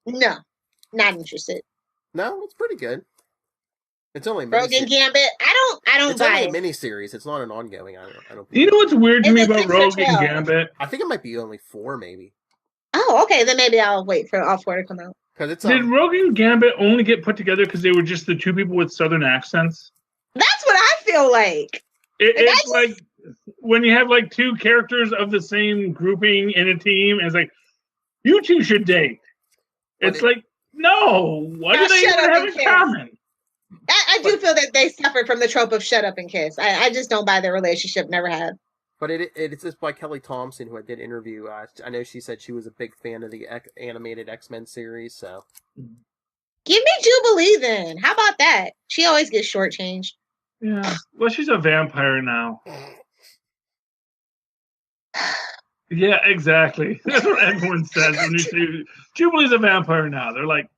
Speaker 3: No, not interested.
Speaker 6: No, it's pretty good. It's only
Speaker 3: Rogue and Gambit. I don't
Speaker 6: it's
Speaker 3: buy
Speaker 6: only a
Speaker 3: it.
Speaker 6: miniseries. It's not an ongoing. I don't.
Speaker 5: You know what's weird to
Speaker 3: Is
Speaker 5: me
Speaker 3: it
Speaker 5: about
Speaker 3: 6 or
Speaker 5: Rogue and
Speaker 3: 12?
Speaker 5: Gambit?
Speaker 6: I think it might be only 4, maybe.
Speaker 3: Oh, okay. Then maybe I'll wait for all 4 to come out.
Speaker 6: Because it's
Speaker 5: Did Rogue and Gambit only get put together because they were just the two people with Southern accents?
Speaker 3: That's what I feel like.
Speaker 5: It's like when you have like two characters of the same grouping in a team, and it's like, you two should date. It's like, no. What do they even have in common?
Speaker 3: I do feel that they suffered from the trope of shut up and kiss. I just don't buy their relationship. Never have.
Speaker 6: But it's just by Kelly Thompson, who I did interview. I know she said she was a big fan of the animated X-Men series. So
Speaker 3: give me Jubilee then. How about that? She always gets shortchanged.
Speaker 5: Yeah. Well, she's a vampire now. Yeah, exactly. That's what everyone says when you say Jubilee's a vampire now. They're like,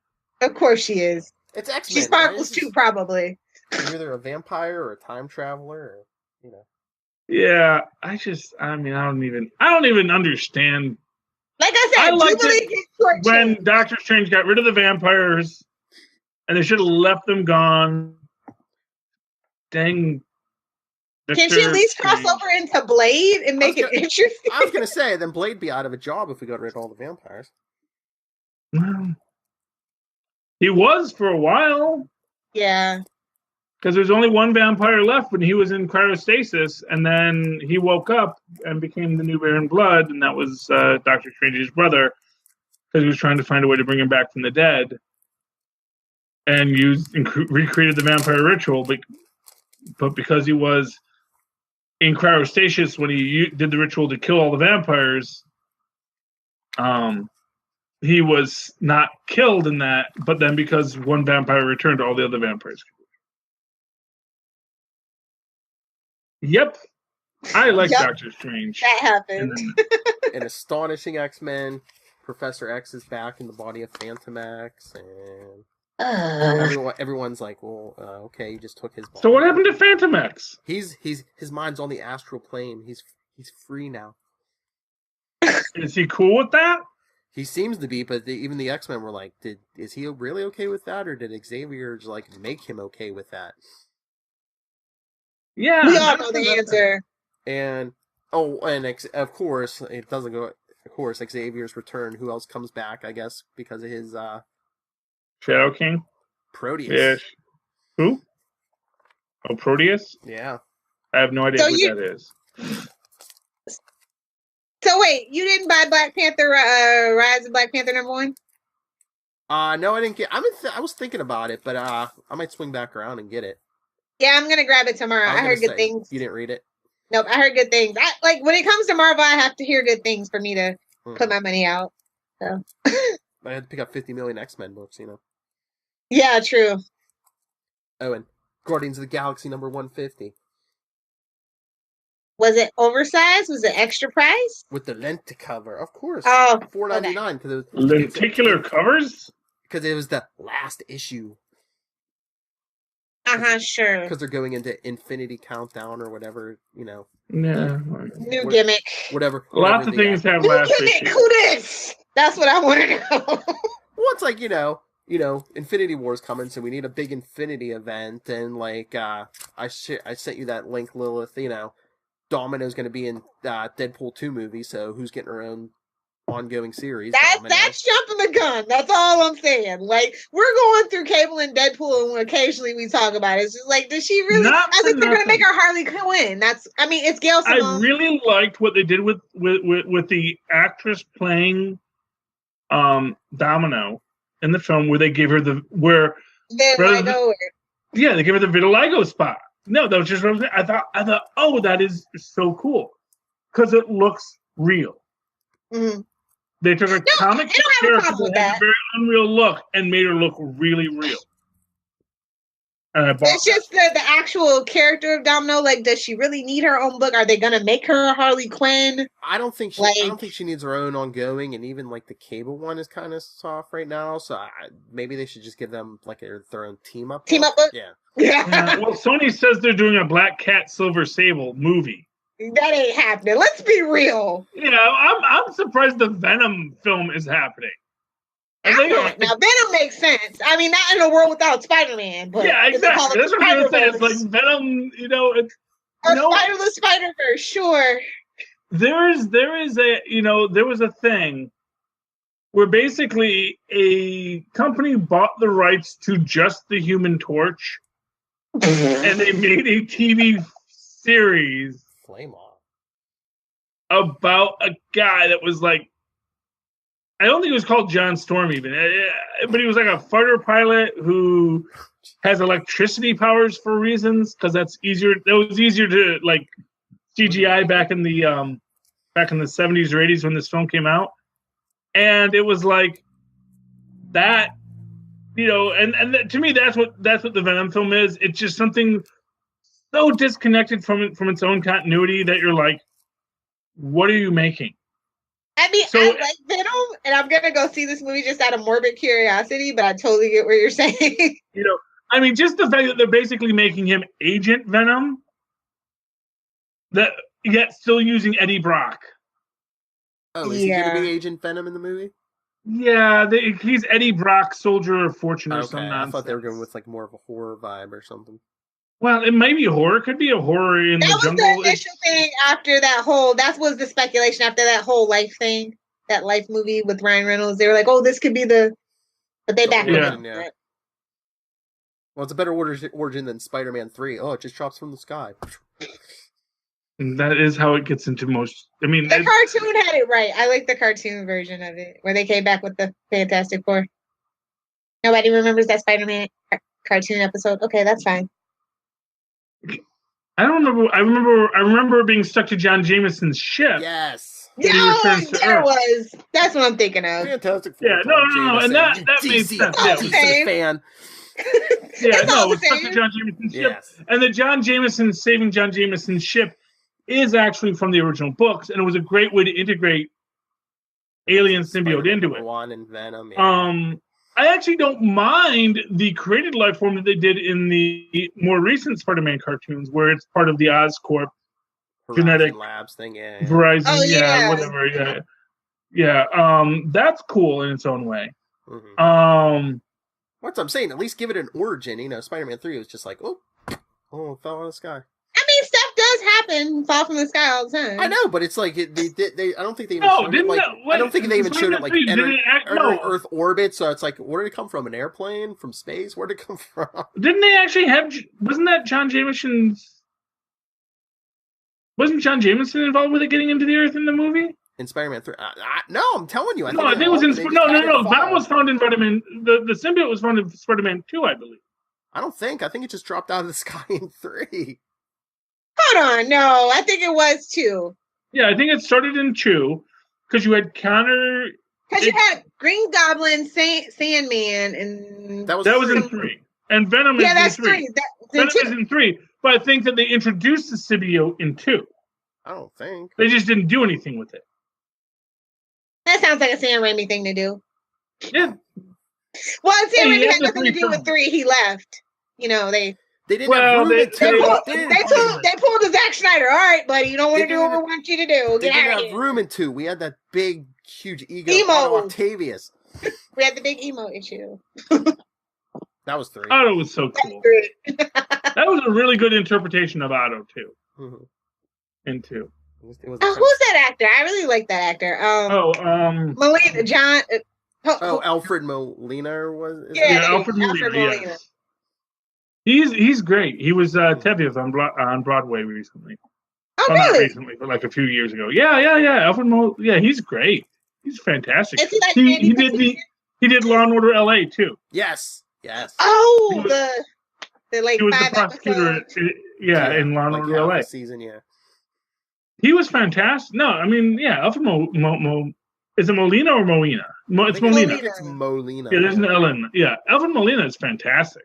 Speaker 3: of course she is.
Speaker 6: It's X-Men.
Speaker 3: She sparkles too, probably.
Speaker 6: You're either a vampire or a time traveler, or, you know.
Speaker 5: Yeah, I don't even understand.
Speaker 3: Like I said, Jubilee gets shortchanged.
Speaker 5: When Doctor Strange got rid of the vampires, and they should have left them gone. Dang.
Speaker 3: Can she at least cross over into Blade and make it interesting?
Speaker 6: I was going to say, then Blade be out of a job if we got rid of all the vampires.
Speaker 5: Well, he was for a while.
Speaker 3: Yeah.
Speaker 5: Because there's only one vampire left when he was in cryostasis, and then he woke up and became the new Baron Blood, and that was Doctor Strange's brother, because he was trying to find a way to bring him back from the dead, and recreated the vampire ritual, but because he was in cryostasis when he did the ritual to kill all the vampires, he was not killed in that, but then because one vampire returned, all the other vampires. Yep. I like Doctor Strange.
Speaker 3: That happened.
Speaker 6: An Astonishing X-Men. Professor X is back in the body of Phantom X, and everyone's like, well, okay, you just took his body.
Speaker 5: So what happened to Phantom X?
Speaker 6: His mind's on the astral plane. He's free now.
Speaker 5: Is he cool with that?
Speaker 6: He seems to be, but even the X-Men were like, is he really okay with that, or did Xavier just like make him okay with that?
Speaker 5: Yeah,
Speaker 3: we all know the answer.
Speaker 6: And of course, it doesn't go. Of course, Xavier's return. Who else comes back? I guess because of his
Speaker 5: Shadow King,
Speaker 6: Proteus.
Speaker 5: Yeah. Who? Oh, Proteus.
Speaker 6: Yeah.
Speaker 5: I have no idea who that is.
Speaker 3: So wait, you didn't buy Black Panther, Rise of Black Panther #1?
Speaker 6: No, I didn't get. I was thinking about it, but I might swing back around and get it.
Speaker 3: Yeah, I'm gonna grab it tomorrow. I heard good things.
Speaker 6: You didn't read it?
Speaker 3: Nope, I heard good things. When it comes to Marvel, I have to hear good things for me to put my money out. So
Speaker 6: I had to pick up 50 million X-Men books, you know.
Speaker 3: Yeah, true.
Speaker 6: Oh, and Guardians of the Galaxy #150.
Speaker 3: Was it oversized? Was it extra price?
Speaker 6: With the lenticular cover, of course.
Speaker 3: Oh,
Speaker 6: $4.99 because it was
Speaker 5: lenticular covers.
Speaker 6: Because it was the last issue.
Speaker 3: Sure.
Speaker 6: Because they're going into Infinity Countdown or whatever, you know.
Speaker 5: Yeah.
Speaker 3: New gimmick.
Speaker 6: Whatever.
Speaker 5: Lots of things have last issue.
Speaker 3: Who this? That's what I want to know.
Speaker 6: Well, it's like, you know, Infinity War's coming, so we need a big Infinity event, and like, I sent you that link, Lilith. You know, Domino's going to be in Deadpool 2 movie, so who's getting her own ongoing series?
Speaker 3: That's jumping the gun. That's all I'm saying. Like, we're going through Cable and Deadpool, and occasionally we talk about it. It's just like, does she really? I think they're going to make her Harley Quinn. It's Gail Simone.
Speaker 5: I really liked what they did with the actress playing Domino in the film, where they gave her they gave her the vitiligo spot. No, that was just what I was saying. I thought, oh, that is so cool because it looks real.
Speaker 3: Mm-hmm.
Speaker 5: They took a comic character that had a very unreal look and made her look really real. And I bought
Speaker 3: It's just the actual character of Domino. Like, does she really need her own book? Are they gonna make her a Harley Quinn?
Speaker 6: I don't think she needs her own ongoing, and even like the Cable one is kind of soft right now. So maybe they should just give them like their own team up.
Speaker 3: Team up book?
Speaker 6: Yeah.
Speaker 3: Yeah.
Speaker 5: Well, Sony says they're doing a Black Cat, Silver Sable movie.
Speaker 3: That ain't happening. Let's be real.
Speaker 5: I'm surprised the Venom film is happening.
Speaker 3: Now Venom makes sense. I mean, not in a world without Spider-Man, but
Speaker 5: yeah, exactly. That's what I was saying. It's like Venom, it's
Speaker 3: Spider-Verse, Spider-Verse, sure.
Speaker 5: There was a thing where basically a company bought the rights to just the Human Torch, and they made a TV series
Speaker 6: Flame on
Speaker 5: about a guy that was like, I don't think it was called John Storm even, but he was like a fighter pilot who has electricity powers for reasons, because that's easier. That was easier to like CGI back in the 70s or 80s when this film came out, and it was like that, and to me that's what the Venom film is. It's just something so disconnected from its own continuity that you're like, what are you making?
Speaker 3: I mean, I like Venom, and I'm gonna go see this movie just out of morbid curiosity, but I totally get what you're saying.
Speaker 5: I mean, just the fact that they're basically making him Agent Venom, that yet still using Eddie Brock.
Speaker 6: Oh, is he gonna be Agent Venom in the movie?
Speaker 5: Yeah, he's Eddie Brock, Soldier of Fortune or something.
Speaker 6: I thought they were going with like more of a horror vibe or something.
Speaker 5: Well, it might be horror. It could be a horror in the jungle.
Speaker 3: That was the initial thing after that was the speculation after that whole Life thing, that Life movie with Ryan Reynolds. They were like, oh, this could be but they backed it up.
Speaker 6: Yeah. Well, it's a better origin than Spider-Man 3. Oh, it just drops from the sky.
Speaker 5: And that is how it gets into most. I mean,
Speaker 3: the cartoon had it right. I like the cartoon version of it, where they came back with the Fantastic Four. Nobody remembers that Spider-Man cartoon episode. Okay, that's fine.
Speaker 5: I don't remember. I remember being stuck to John Jameson's ship.
Speaker 6: Yes.
Speaker 3: Was. That's what I'm thinking of.
Speaker 6: Fantastic.
Speaker 5: Yeah, no, and that made sense.
Speaker 6: Fan.
Speaker 5: It's stuck to John Jameson's ship, and the John Jameson saving John Jameson's ship is actually from the original books, and it was a great way to integrate alien symbiote into it.
Speaker 6: One and Venom. Yeah.
Speaker 5: I actually don't mind the created life form that they did in the more recent Spider-Man cartoons, where it's part of the Oscorp genetic
Speaker 6: labs thing.
Speaker 5: Verizon, whatever. Yeah. That's cool in its own way.
Speaker 6: Mm-hmm. What's I'm saying? At least give it an origin. Spider-Man 3 was just like, oh, fell out of the sky.
Speaker 3: I mean, stuff does happen, fall from the sky all the time.
Speaker 6: I know, but it's like they I don't think they even showed it. Like, I don't think they even showed it like entering Earth orbit. So it's like, where did it come from? An airplane from space? Where did it come from?
Speaker 5: Didn't they actually have? Wasn't that John Jameson's? Wasn't John Jameson involved with it getting into the Earth in the movie?
Speaker 6: In Spider-Man 3? No, I'm telling you.
Speaker 5: I think it was in. No. Venom was found in Spider-Man. The symbiote was found in Spider-Man 2, I believe.
Speaker 6: I don't think. I think it just dropped out of the sky in 3.
Speaker 3: Hold on, no, I think it was 2.
Speaker 5: Yeah, I think it started in 2 because you had Connor.
Speaker 3: Because you had Green Goblin, Sandman, and
Speaker 5: that was in 3. And Venom is in 3. Venom is in 3, but I think that they introduced the symbiote in 2.
Speaker 6: I don't think
Speaker 5: they just didn't do anything with it.
Speaker 3: That sounds like a Sam Raimi thing to do.
Speaker 5: Yeah.
Speaker 3: Well, Sam Raimi had nothing to do with 3. He left.
Speaker 6: They didn't have room
Speaker 3: they pulled the Zack Snyder. All right, buddy, you don't want to do what we want you to do.
Speaker 6: They didn't have room in 2. We had that big, huge ego Octavius.
Speaker 3: We had the big emo issue.
Speaker 6: That was 3.
Speaker 5: Otto was so cool. That was a really good interpretation of Otto too.
Speaker 6: Mm-hmm.
Speaker 5: In 2.
Speaker 3: Who's that actor? I really like that actor. Molina, John.
Speaker 6: Alfred Molina
Speaker 5: Alfred Molina. Yes. He's great. He was Tevye on Broadway recently.
Speaker 3: Oh, really?
Speaker 5: Not recently, but like a few years ago. Yeah. Alfred he's great. He's fantastic. He did Law and Order LA too.
Speaker 6: Yes.
Speaker 3: Oh, the like
Speaker 5: he was
Speaker 3: 5
Speaker 5: the prosecutor. In Law and Order LA
Speaker 6: season. Yeah.
Speaker 5: He was fantastic. No, I mean, Alfred is it Molina or Molina? It's Molina.
Speaker 6: It's Molina.
Speaker 5: Yeah, there's an L in. Yeah, Alfred Molina is fantastic.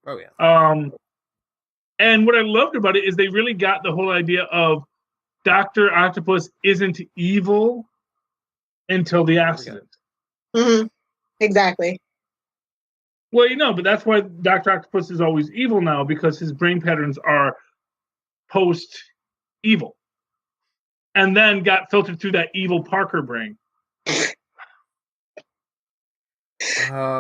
Speaker 6: Oh yeah.
Speaker 5: And what I loved about it is they really got the whole idea of Dr. Octopus isn't evil until the accident.
Speaker 3: Mm-hmm. Exactly.
Speaker 5: Well, but that's why Dr. Octopus is always evil now, because his brain patterns are post-evil. And then got filtered through that evil Parker brain.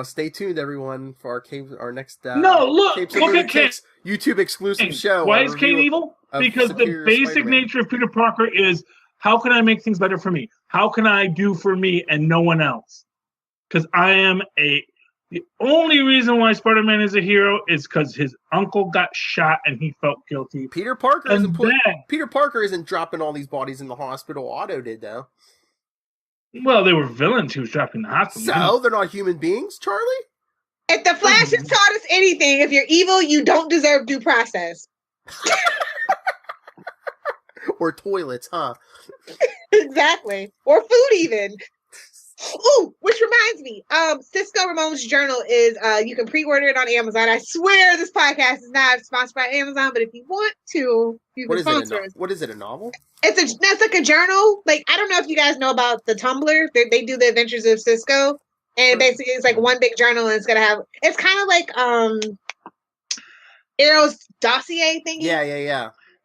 Speaker 6: Stay tuned, everyone, for our next.
Speaker 5: Look at Kane.
Speaker 6: YouTube exclusive show.
Speaker 5: Why is Kane evil? Because the basic
Speaker 6: Spider-Man.
Speaker 5: nature of Peter Parker is, how can I make things better for me? How can I do for me and no one else? Because the only reason why Spider-Man is a hero is because his uncle got shot and he felt guilty.
Speaker 6: Peter Parker isn't dropping all these bodies in the hospital. Otto did, though.
Speaker 5: Well, they were villains who was dropped in the hospital.
Speaker 6: So they're not human beings, Charlie?
Speaker 3: If the Flash has taught us anything, if you're evil, you don't deserve due process.
Speaker 6: Or toilets, huh?
Speaker 3: Exactly. Or food, even. Ooh, which reminds me, Cisco Ramon's journal is, you can pre-order it on Amazon. I swear this podcast is not sponsored by Amazon, but if you want to, you can sponsor us.
Speaker 6: What is it, a novel?
Speaker 3: It's like a journal. Like, I don't know if you guys know about the Tumblr. They do the Adventures of Cisco, and basically it's like one big journal, and it's gonna have. It's kind of like Arrow's dossier thingy.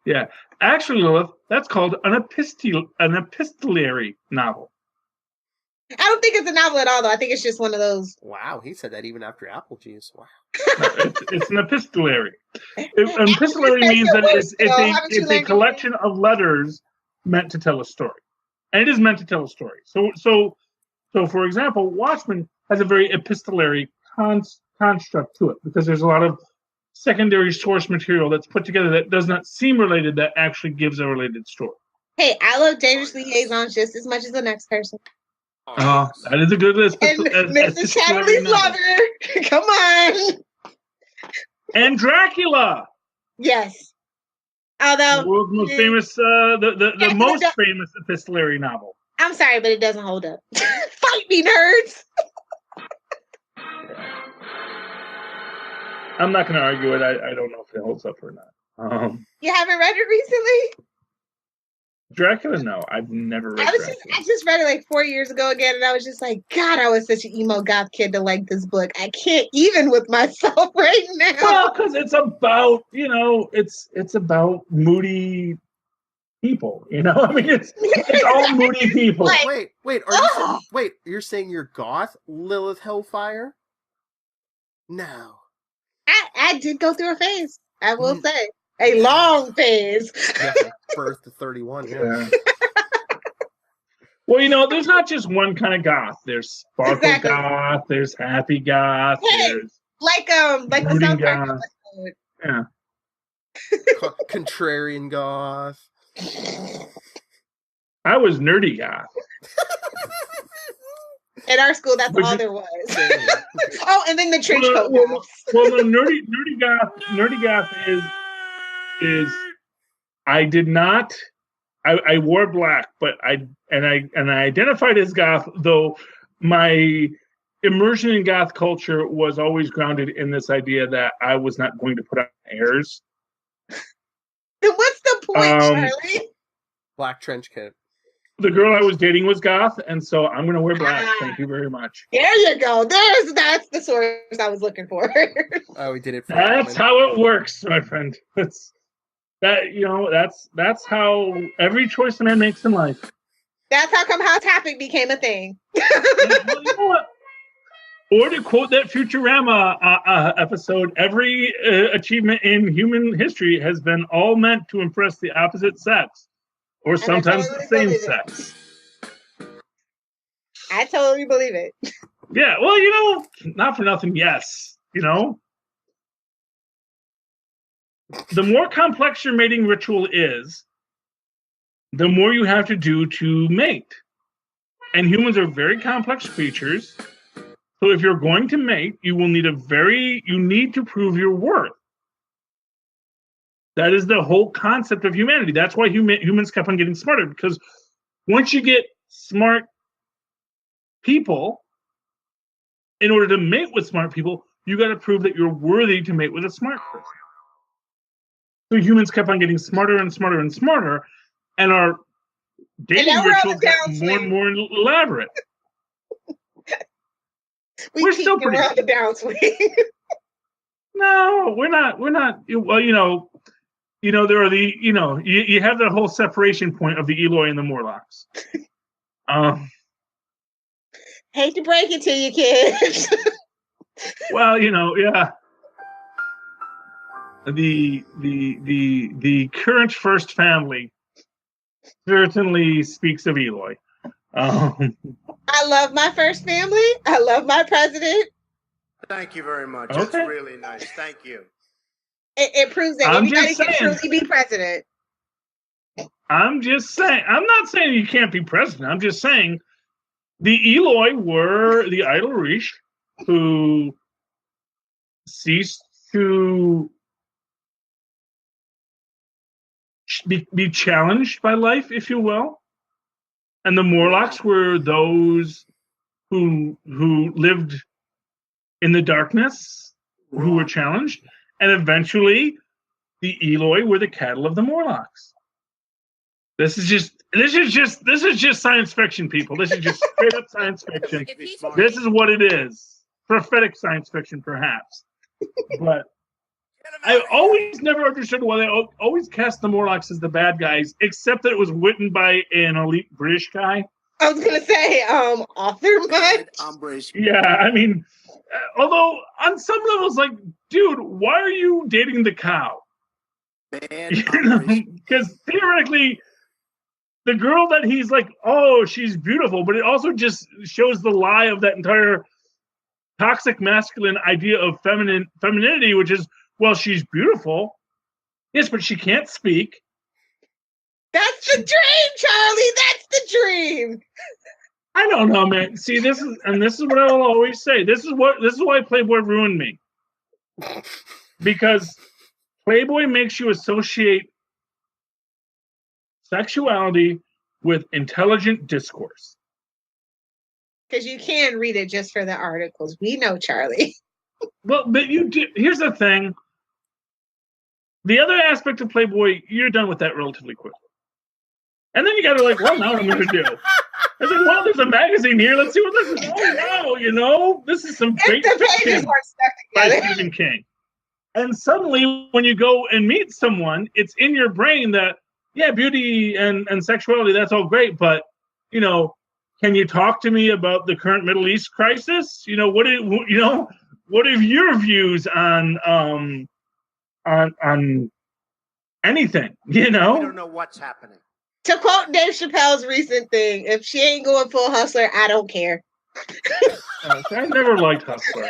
Speaker 5: Yeah. Actually, Lilith, that's called an epistolary novel.
Speaker 3: I don't think it's a novel at all, though. I think it's just one of those.
Speaker 6: Wow, he said that even after apple juice. Wow.
Speaker 5: It's an epistolary. An epistolary means that it's a collection of letters meant to tell a story. And it is meant to tell a story. So for example, Watchmen has a very epistolary construct to it, because there's a lot of secondary source material that's put together that does not seem related, that actually gives a related story.
Speaker 3: Hey, I love Dangerous Liaisons just as much as the next person.
Speaker 5: That is a good list.
Speaker 3: And Mr. Chatterley's lover. Come on.
Speaker 5: And Dracula.
Speaker 3: Yes. Although
Speaker 5: the world's most famous, the most famous epistolary novel.
Speaker 3: I'm sorry, but it doesn't hold up. Fight me, nerds.
Speaker 5: I'm not going to argue it. I don't know if it holds up or not.
Speaker 3: You haven't read it recently?
Speaker 5: Dracula? No, I've never read Dracula.
Speaker 3: I just read it like 4 years ago again, and I was just like, God, I was such an emo goth kid to like this book. I can't even with myself right now.
Speaker 5: Well, because it's about, it's about moody people, I mean, it's all moody people.
Speaker 3: Like,
Speaker 6: wait, you're saying you're goth, Lilith Hellfire? No.
Speaker 3: I did go through a phase, I will say. A long phase.
Speaker 6: Yeah, birth to 31. Yeah.
Speaker 5: Well, there's not just one kind of goth. There's sparkle goth. There's happy goth.
Speaker 3: Hey,
Speaker 5: there's
Speaker 3: like the South Park episode.
Speaker 5: Yeah.
Speaker 6: Contrarian goth.
Speaker 5: I was nerdy goth.
Speaker 3: At our school, that's all there was. Oh, and then the trench coat goths.
Speaker 5: Well, the nerdy goth is I did not. I wore black, but I identified as goth, though my immersion in goth culture was always grounded in this idea that I was not going to put on airs.
Speaker 3: Then what's the point, Charlie?
Speaker 6: Black trench coat.
Speaker 5: The girl I was dating was goth, and so I'm going to wear black. Thank you very much.
Speaker 3: There you go. That's the source I was looking for.
Speaker 6: We did it.
Speaker 5: That's how it works, my friend. That's how every choice a man makes in life.
Speaker 3: That's how come Hot Topic became a thing.
Speaker 5: Well, you know what? Or to quote that Futurama episode, every achievement in human history has been all meant to impress the opposite sex, or sometimes the same sex.
Speaker 3: I totally believe it.
Speaker 5: Yeah, well, not for nothing, yes. The more complex your mating ritual is, the more you have to do to mate. And humans are very complex creatures. So if you're going to mate, you need to prove your worth. That is the whole concept of humanity. That's why humans kept on getting smarter, because once you get smart people, in order to mate with smart people, you got to prove that you're worthy to mate with a smart person. So humans kept on getting smarter and smarter and smarter, and our dating rituals got more and more elaborate.
Speaker 3: We're still pretty. We're on the downswing.
Speaker 5: No, we're not. We're not. Well, there are the, you have that whole separation point of the Eloi and the Morlocks.
Speaker 3: Hate to break it to you, kids.
Speaker 5: Well, yeah. The current first family certainly speaks of Eloi.
Speaker 3: I love my first family. I love my president.
Speaker 7: Thank you very much.
Speaker 5: Okay.
Speaker 7: That's really nice. Thank you.
Speaker 3: It proves that anybody can truly be president.
Speaker 5: I'm just saying. I'm not saying you can't be president. I'm just saying the Eloi were the idle Rish who ceased to be challenged by life, if you will. And the Morlocks were those who lived in the darkness, who were challenged. And eventually, the Eloi were the cattle of the Morlocks. This is just science fiction, people. This is just straight up science fiction. This is what it is. Prophetic science fiction, perhaps. But I always never understood why they always cast the Morlocks as the bad guys, except that it was written by an elite British guy.
Speaker 3: I was gonna say, author much?
Speaker 5: Yeah, I mean, although on some levels, like, dude, why are you dating the cow? Because theoretically, the girl that he's like, oh, she's beautiful, but it also just shows the lie of that entire toxic masculine idea of femininity, which is, well, she's beautiful. Yes, but she can't speak.
Speaker 3: That's the dream, Charlie. That's the dream.
Speaker 5: I don't know, man. See, this is what I will always say. This is why Playboy ruined me. Because Playboy makes you associate sexuality with intelligent discourse.
Speaker 3: Because you can read it just for the articles. We know, Charlie.
Speaker 5: Well, but you do. Here's the thing. The other aspect of Playboy, you're done with that relatively quickly. And then you got to well, now what I'm going to do? I said, well, there's a magazine here. Let's see what this is. Oh, wow, this is some great fiction by Stephen King. And suddenly, when you go and meet someone, it's in your brain that, yeah, beauty and sexuality, that's all great, but, can you talk to me about the current Middle East crisis? What are your views on anything?
Speaker 7: We don't know what's happening.
Speaker 3: To quote Dave Chappelle's recent thing, if she ain't going full Hustler, I don't care.
Speaker 5: I never liked Hustler.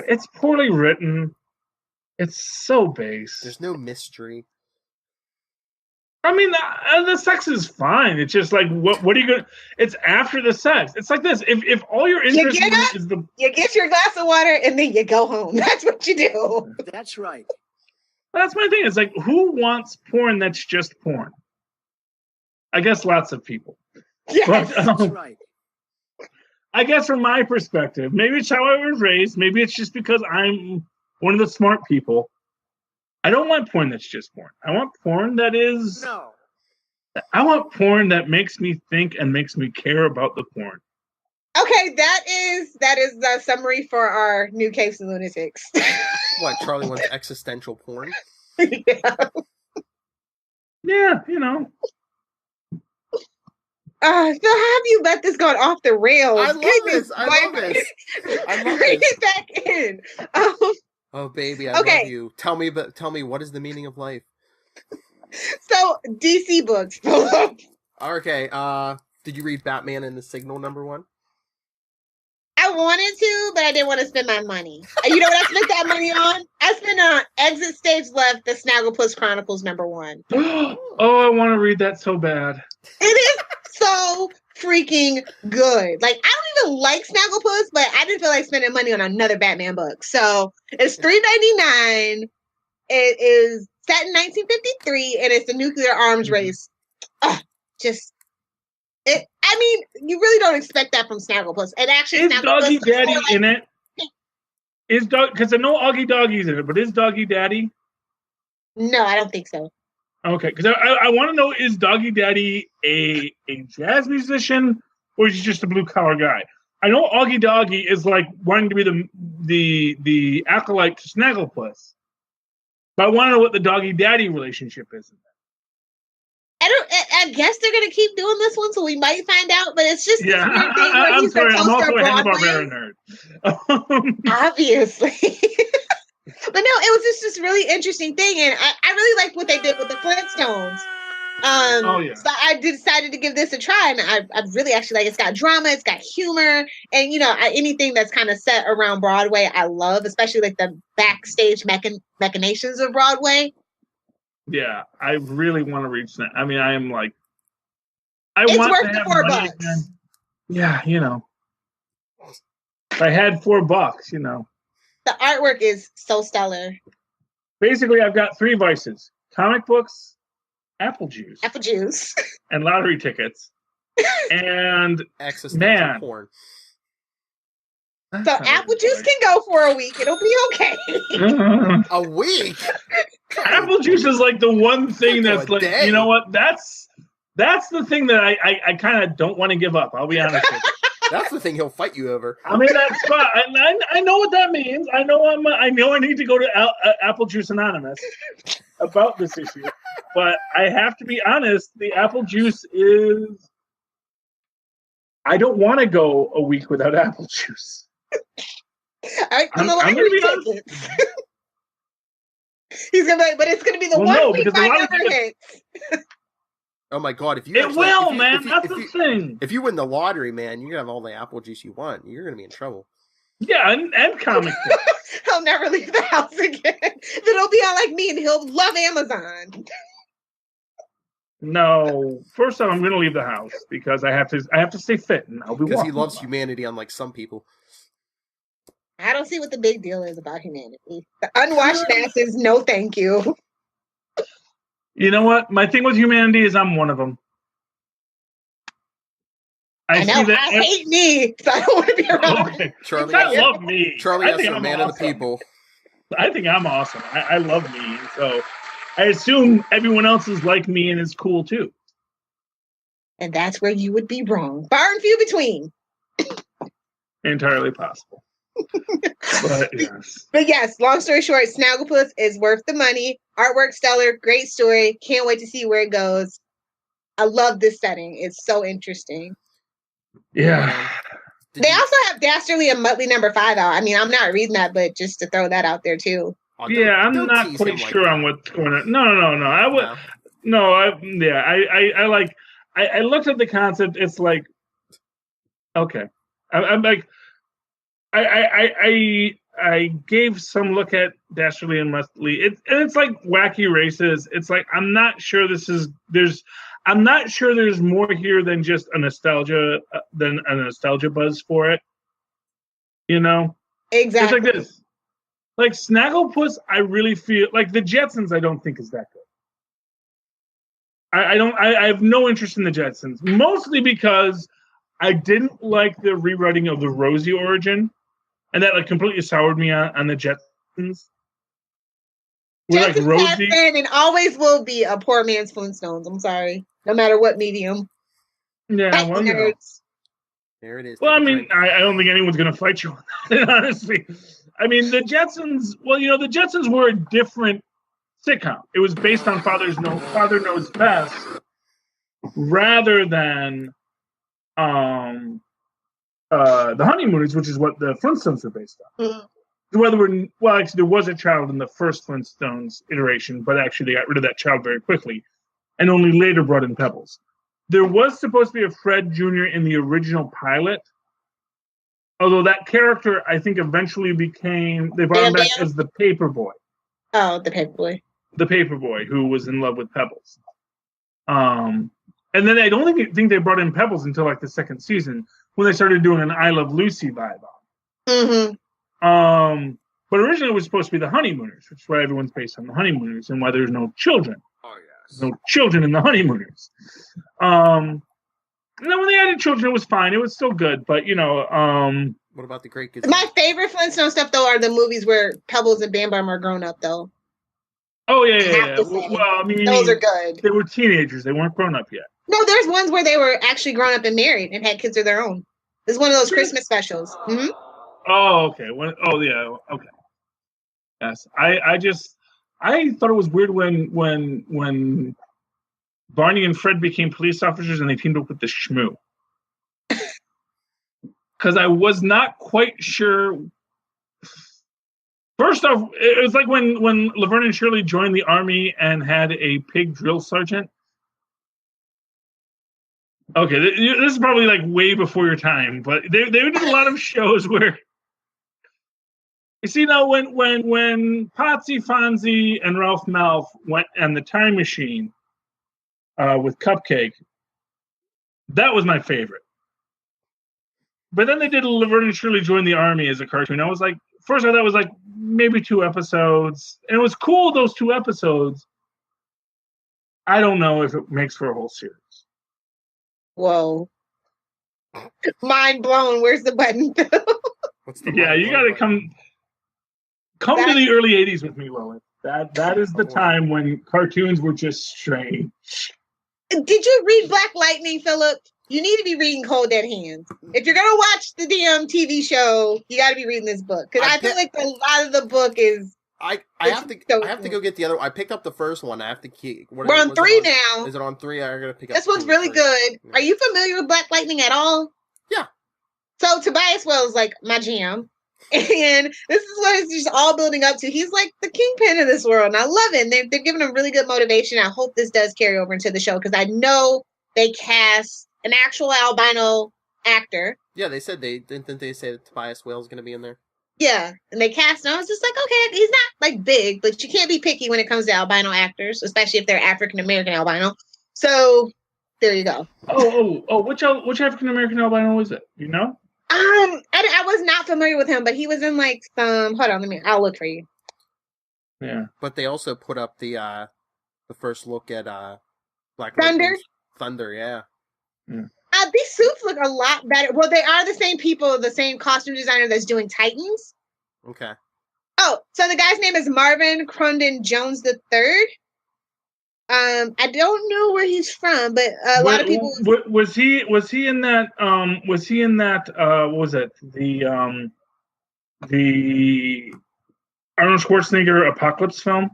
Speaker 5: It's poorly written. It's so base.
Speaker 6: There's no mystery.
Speaker 5: I mean, the sex is fine. It's just like, what are you going to... It's after the sex. It's like this. If all you're interested in is the...
Speaker 3: You get your glass of water and then you go home. That's what you do.
Speaker 7: That's right.
Speaker 5: That's my thing. It's like, who wants porn that's just porn? I guess lots of people.
Speaker 3: Yes,
Speaker 5: but,
Speaker 7: that's right.
Speaker 5: I guess from my perspective, maybe it's how I was raised. Maybe it's just because I'm one of the smart people. I don't want porn that's just porn. I want porn that is...
Speaker 7: No.
Speaker 5: I want porn that makes me think and makes me care about the porn.
Speaker 3: Okay, that is the summary for our new case of Lunatics.
Speaker 6: What, Charlie wants existential porn?
Speaker 3: Yeah.
Speaker 5: Yeah,
Speaker 3: So have you let this go off the rails?
Speaker 6: I love this. I love this.
Speaker 3: Bring it back in.
Speaker 6: Oh, baby, I love you. Tell me, what is the meaning of life?
Speaker 3: So, DC books.
Speaker 6: Okay, did you read Batman and the Signal #1?
Speaker 3: I wanted to, but I didn't want to spend my money. You know what I spent that money on? I spent on Exit Stage Left, the Snagglepuss Chronicles #1.
Speaker 5: Oh, I want to read that so bad.
Speaker 3: It is so freaking good. Like, I don't even like Snagglepuss, but I didn't feel like spending money on another Batman book. So it's $3.99. It is set in 1953, and it's a nuclear arms race. Just I mean, you really don't expect that from Snagglepuss. And actually,
Speaker 5: Is
Speaker 3: Snagglepuss
Speaker 5: Doggy
Speaker 3: is
Speaker 5: Daddy
Speaker 3: more like-
Speaker 5: in it? Is dog because I know Augie Doggy's in it, but is Doggy Daddy?
Speaker 3: No, I don't think so.
Speaker 5: Okay, because I want to know, is Doggy Daddy a jazz musician or is he just a blue collar guy? I know Augie Doggy is like wanting to be the acolyte to Snagglepuss, but I want to know what the Doggy Daddy relationship is.
Speaker 3: I guess they're gonna keep doing this one, so we might find out. But it's just this weird thing where
Speaker 5: I'm
Speaker 3: he's
Speaker 5: sorry.
Speaker 3: the
Speaker 5: I'm also
Speaker 3: toaster
Speaker 5: a
Speaker 3: Broadway.
Speaker 5: Hanna-Barbera nerd.
Speaker 3: Obviously. But no, it was just this really interesting thing, and I really liked what they did with the Flintstones. So I decided to give this a try, and I really actually like it. It's got drama, it's got humor, and anything that's kind of set around Broadway, I love, especially like the backstage machinations of Broadway.
Speaker 5: Yeah, I really want to reach that. I mean, I am like,
Speaker 3: It's
Speaker 5: want
Speaker 3: worth
Speaker 5: to
Speaker 3: the
Speaker 5: have
Speaker 3: $4.
Speaker 5: money again. Yeah, if I had $4,
Speaker 3: The artwork is so stellar.
Speaker 5: Basically, I've got 3 vices: comic books, apple juice,
Speaker 3: and
Speaker 5: lottery tickets. And
Speaker 6: existential porn.
Speaker 3: So apple juice can go for a week. It'll be okay.
Speaker 6: A week?
Speaker 5: Apple juice is like the one thing that's like, you know what? That's the thing that I kind of don't want to give up. I'll be honest with you.
Speaker 6: That's the thing he'll fight you over.
Speaker 5: I mean, that's fine. I know what that means. I know I need to go to Apple Juice Anonymous about this issue. But I have to be honest. The apple juice is. I don't want to go a week without apple juice.
Speaker 3: I'm gonna be honest. He's gonna be, but it's gonna be the one week I never hits.
Speaker 6: Oh my god! If you
Speaker 5: That's the thing.
Speaker 6: If you win the lottery, man, you can have all the apple juice you want. You're gonna be in trouble.
Speaker 5: Yeah, and comic books.
Speaker 3: He'll never leave the house again. It'll be on like me, and he'll love Amazon.
Speaker 5: No, first off, I'm gonna leave the house because I have to stay fit, and I'll be
Speaker 6: because he loves humanity, unlike some people.
Speaker 3: I don't see what the big deal is about humanity. The unwashed masses, no thank you.
Speaker 5: You know what? My thing with humanity is I'm one of them.
Speaker 3: I know. I hate me, so I don't want to be around.
Speaker 5: Okay. Charlie, I love me.
Speaker 6: Charlie is a man of the people.
Speaker 5: I think I'm awesome. I love me, so I assume everyone else is like me and is cool too.
Speaker 3: And that's where you would be wrong. Far and few between.
Speaker 5: Entirely possible. But
Speaker 3: yes, long story short, Snagglepuss is worth the money. Artwork stellar, great story. Can't wait to see where it goes. I love this setting. It's so interesting.
Speaker 5: Yeah.
Speaker 3: They also have Dastardly and Muttley #5 out. I mean, I'm not reading that, but just to throw that out there too.
Speaker 5: Yeah, I'm not quite sure on what's going on. No. I looked at the concept. It's like, okay. I'm like, I gave some look at Dastardly and Muttley. It's like wacky races. It's like I'm not sure there's more here than just a nostalgia buzz for it. Exactly. It's like this. Like Snagglepuss, I really feel like the Jetsons. I don't think is that good. I have no interest in the Jetsons, mostly because I didn't like the rewriting of the Rosie origin. And that completely soured me on the Jetsons.
Speaker 3: Jetsons have been and always will be a poor man's Flintstones. I'm sorry. No matter what medium.
Speaker 5: Yeah, well,
Speaker 6: there it is.
Speaker 5: Well, I mean, I don't think anyone's going to fight you on that, honestly. I mean, the Jetsons, the Jetsons were a different sitcom. It was based on Father Knows Best rather than the Honeymooners, which is what the Flintstones were based on. Mm-hmm. Actually, there was a child in the first Flintstones iteration, but actually they got rid of that child very quickly, and only later brought in Pebbles. There was supposed to be a Fred Jr. in the original pilot, although that character, I think, eventually they brought him back as the Paperboy.
Speaker 3: Oh, the Paperboy.
Speaker 5: The Paperboy, who was in love with Pebbles. And then I don't think they brought in Pebbles until the second season, when they started doing an I Love Lucy vibe on.
Speaker 3: Mm-hmm.
Speaker 5: But originally it was supposed to be the Honeymooners, which is why everyone's based on the Honeymooners and why there's no children.
Speaker 2: Oh, yes.
Speaker 5: No children in the Honeymooners. And No, when they added children, it was fine. It was still good, but
Speaker 6: What about the Great Gatsby?
Speaker 3: My favorite Flintstone stuff, though, are the movies where Pebbles and Bam Bam are grown up, though.
Speaker 5: Oh,
Speaker 3: I have
Speaker 5: yeah.
Speaker 3: to say,
Speaker 5: Well, I mean,
Speaker 3: those are good.
Speaker 5: They were teenagers. They weren't grown up yet.
Speaker 3: No, there's ones where they were actually grown up and married and had kids of their own. It's one of those Christmas specials. Mm-hmm.
Speaker 5: Oh, okay. Yeah. Okay. Yes. I thought it was weird when Barney and Fred became police officers and they teamed up with the Shmoo. Because I was not quite sure. First off, it was like when Laverne and Shirley joined the army and had a pig drill sergeant. Okay, this is probably like way before your time, but they did a lot of shows where you see now when Potsy, Fonzie, and Ralph Malph went on the Time Machine with Cupcake, that was my favorite. But then they did Laverne and Shirley Join the Army as a cartoon. I was like, first I thought it was like maybe 2 episodes, and it was cool those 2 episodes. I don't know if it makes for a whole series.
Speaker 3: Whoa. Mind blown. Where's the button?
Speaker 5: Yeah, you got to come to the early 80s with me, Lilith. That is the time when cartoons were just strange.
Speaker 3: Did you read Black Lightning, Philip? You need to be reading Cold Dead Hands. If you're gonna watch the damn TV show, you got to be reading this book because I feel like a lot of the book is.
Speaker 6: I have to go get the other. I picked up the first one. I have to keep.
Speaker 3: We're on 3 now.
Speaker 6: Is it on 3? I gotta pick up.
Speaker 3: This one's really good. Yeah. Are you familiar with Black Lightning at all?
Speaker 6: Yeah.
Speaker 3: So Tobias Wells is like my jam, and this is what it's just all building up to. He's like the kingpin of this world, and I love it. And they're giving him really good motivation. I hope this does carry over into the show because I know they cast an actual albino actor.
Speaker 6: Yeah, they said didn't they say that Tobias Whale is going to be in there?
Speaker 3: Yeah, and they cast him. I was just like, okay, he's not like big, but you can't be picky when it comes to albino actors, especially if they're African American albino. So there you go.
Speaker 5: Which African American albino is it? You know?
Speaker 3: I was not familiar with him, but he was in like some. Hold on, I'll look for you.
Speaker 5: Yeah,
Speaker 6: but they also put up the first look at Black
Speaker 3: Thunder.
Speaker 6: Thunder, yeah.
Speaker 3: These suits look a lot better. Well, they are the same people, the same costume designer that's doing Titans.
Speaker 6: Okay.
Speaker 3: Oh, so the guy's name is Marvin Crondon Jones III. I don't know where he's from, but a lot of people.
Speaker 5: Was he in that? Was he in that? What was it? The Arnold Schwarzenegger Apocalypse film?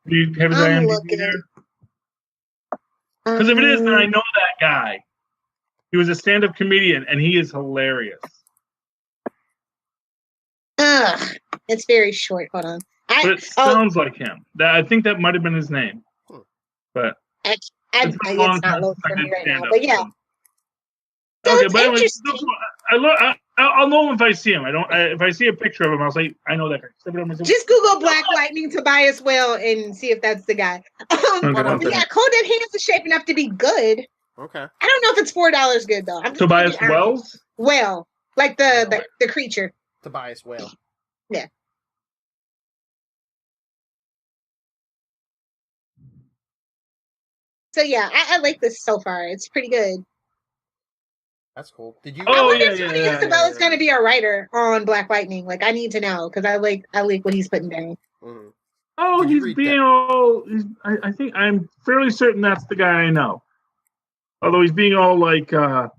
Speaker 5: Do you have his IMDb there? Because if it is, then I know that guy. He was a stand-up comedian, and he is hilarious.
Speaker 3: It's very short. Hold on.
Speaker 5: But it sounds like him. I think that might have been his name. But
Speaker 3: it's not local for me right now. But yeah.
Speaker 5: So okay, but anyway, I'll know him if I see him. If I see a picture of him, I'll say I know that guy.
Speaker 3: Just Google Black Lightning Tobias Whale and see if that's the guy. Yeah, Cold Dead Hands is shaping up to be good.
Speaker 6: Okay.
Speaker 3: I don't know if it's $4 good though.
Speaker 5: Tobias Wells?
Speaker 3: Whale, like the creature.
Speaker 6: Tobias Whale.
Speaker 3: Yeah. So yeah, I like this so far. It's pretty good.
Speaker 6: That's cool. Did you?
Speaker 3: I wonder if Tony Isabella's going to be a writer on Black Lightning. Like, I need to know because I like what he's putting down.
Speaker 6: Mm-hmm.
Speaker 5: Oh, he's being all. I think I'm fairly certain that's the guy I know. Although he's being all like
Speaker 3: apple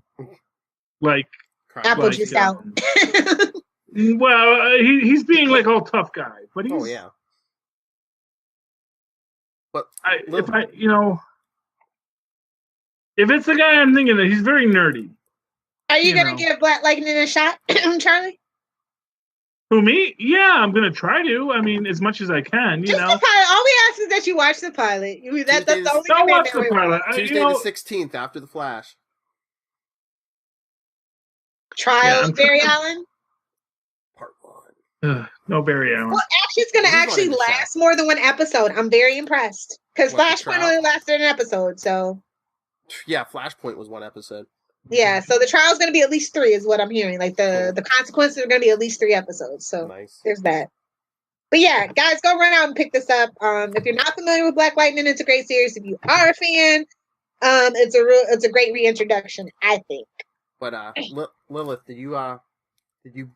Speaker 3: juice out.
Speaker 5: Well, he's being like all tough guy, but he's.
Speaker 6: Oh yeah. But
Speaker 5: if it's the guy I'm thinking of, he's very nerdy.
Speaker 3: Are you gonna give Black Lightning a shot, Charlie?
Speaker 5: Who, me? Yeah, I'm gonna try to. I mean, as much as I can.
Speaker 3: Just the pilot. All we ask is that you watch the pilot. That's the only thing.
Speaker 5: Watch the pilot.
Speaker 6: Tuesday the 16th after the Flash.
Speaker 3: Trials, Barry Allen.
Speaker 6: Part 1.
Speaker 5: No Barry Allen.
Speaker 3: Well, actually, it's gonna last more than one episode. I'm very impressed because Flashpoint only lasted an episode. So.
Speaker 6: Yeah, Flashpoint was 1 episode.
Speaker 3: Yeah, so the trial's going to be at least 3 is what I'm hearing. Like the consequences are going to be at least 3 episodes. So There's that. But yeah, guys, go run out and pick this up. If you're not familiar with Black Lightning, it's a great series. If you are a fan, It's a great reintroduction, I think.
Speaker 6: But Lilith, did you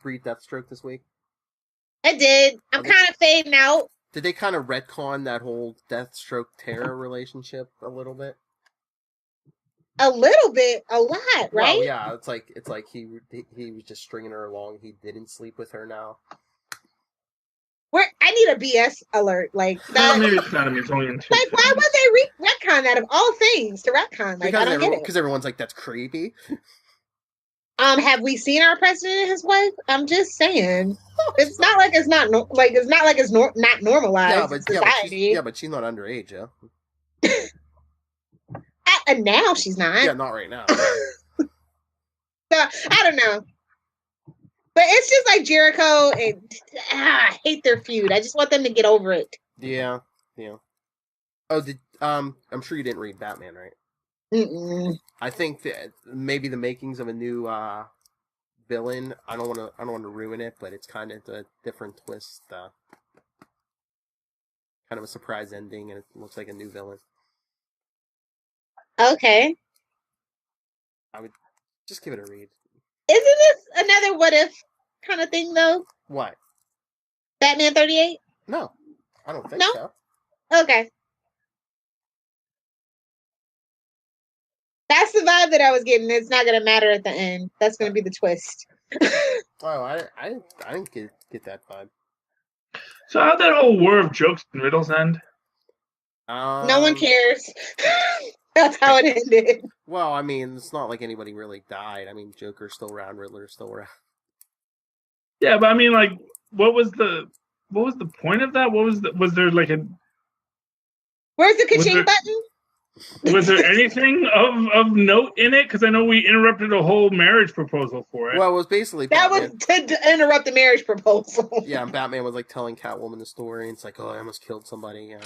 Speaker 6: read Deathstroke this week?
Speaker 3: I did. I'm kind of fading out.
Speaker 6: Did they kind of retcon that whole Deathstroke Terra relationship a little bit?
Speaker 3: A little bit, a lot, right?
Speaker 6: Well, yeah, it's like he was just stringing her along. He didn't sleep with her now.
Speaker 3: I need a BS alert, like that.
Speaker 5: Maybe it's not. I mean, it's only in two.
Speaker 3: Like, why would they retcon that of all things to retcon? Like, I don't get it.
Speaker 6: Because everyone's like, that's creepy.
Speaker 3: Have we seen our president and his wife? I'm just saying. It's not like it's not not normalized in society.
Speaker 6: But she's not underage, yeah.
Speaker 3: And now she's not.
Speaker 6: Yeah, not right now.
Speaker 3: So I don't know. But it's just like Jericho and I hate their feud. I just want them to get over it.
Speaker 6: Yeah. Oh, I'm sure you didn't read Batman, right?
Speaker 3: Mm-mm.
Speaker 6: I think that maybe the makings of a new villain. I don't want to ruin it, but it's kind of a different twist. Kind of a surprise ending, and it looks like a new villain.
Speaker 3: Okay.
Speaker 6: I would just give it a read.
Speaker 3: Isn't this another what if kind of thing though?
Speaker 6: What?
Speaker 3: Batman 38?
Speaker 6: No, I don't think so.
Speaker 3: Okay. That's the vibe that I was getting. It's not going to matter at the end. That's going to be the twist.
Speaker 6: Oh, I didn't get that vibe.
Speaker 5: So how'd that whole war of jokes and riddles end?
Speaker 3: No one cares. That's how it ended.
Speaker 6: Well, I mean, it's not like anybody really died. I mean, Joker's still around, Riddler's still around.
Speaker 5: Yeah, but I mean, like, what was the point of that? Was there like a...
Speaker 3: Where's the ka-ching button?
Speaker 5: Was there anything of note in it? Because I know we interrupted a whole marriage proposal for it.
Speaker 6: Well, it was basically
Speaker 3: that
Speaker 6: Batman.
Speaker 3: was to interrupt the marriage proposal.
Speaker 6: Yeah, and Batman was like telling Catwoman the story, and it's like, oh, I almost killed somebody.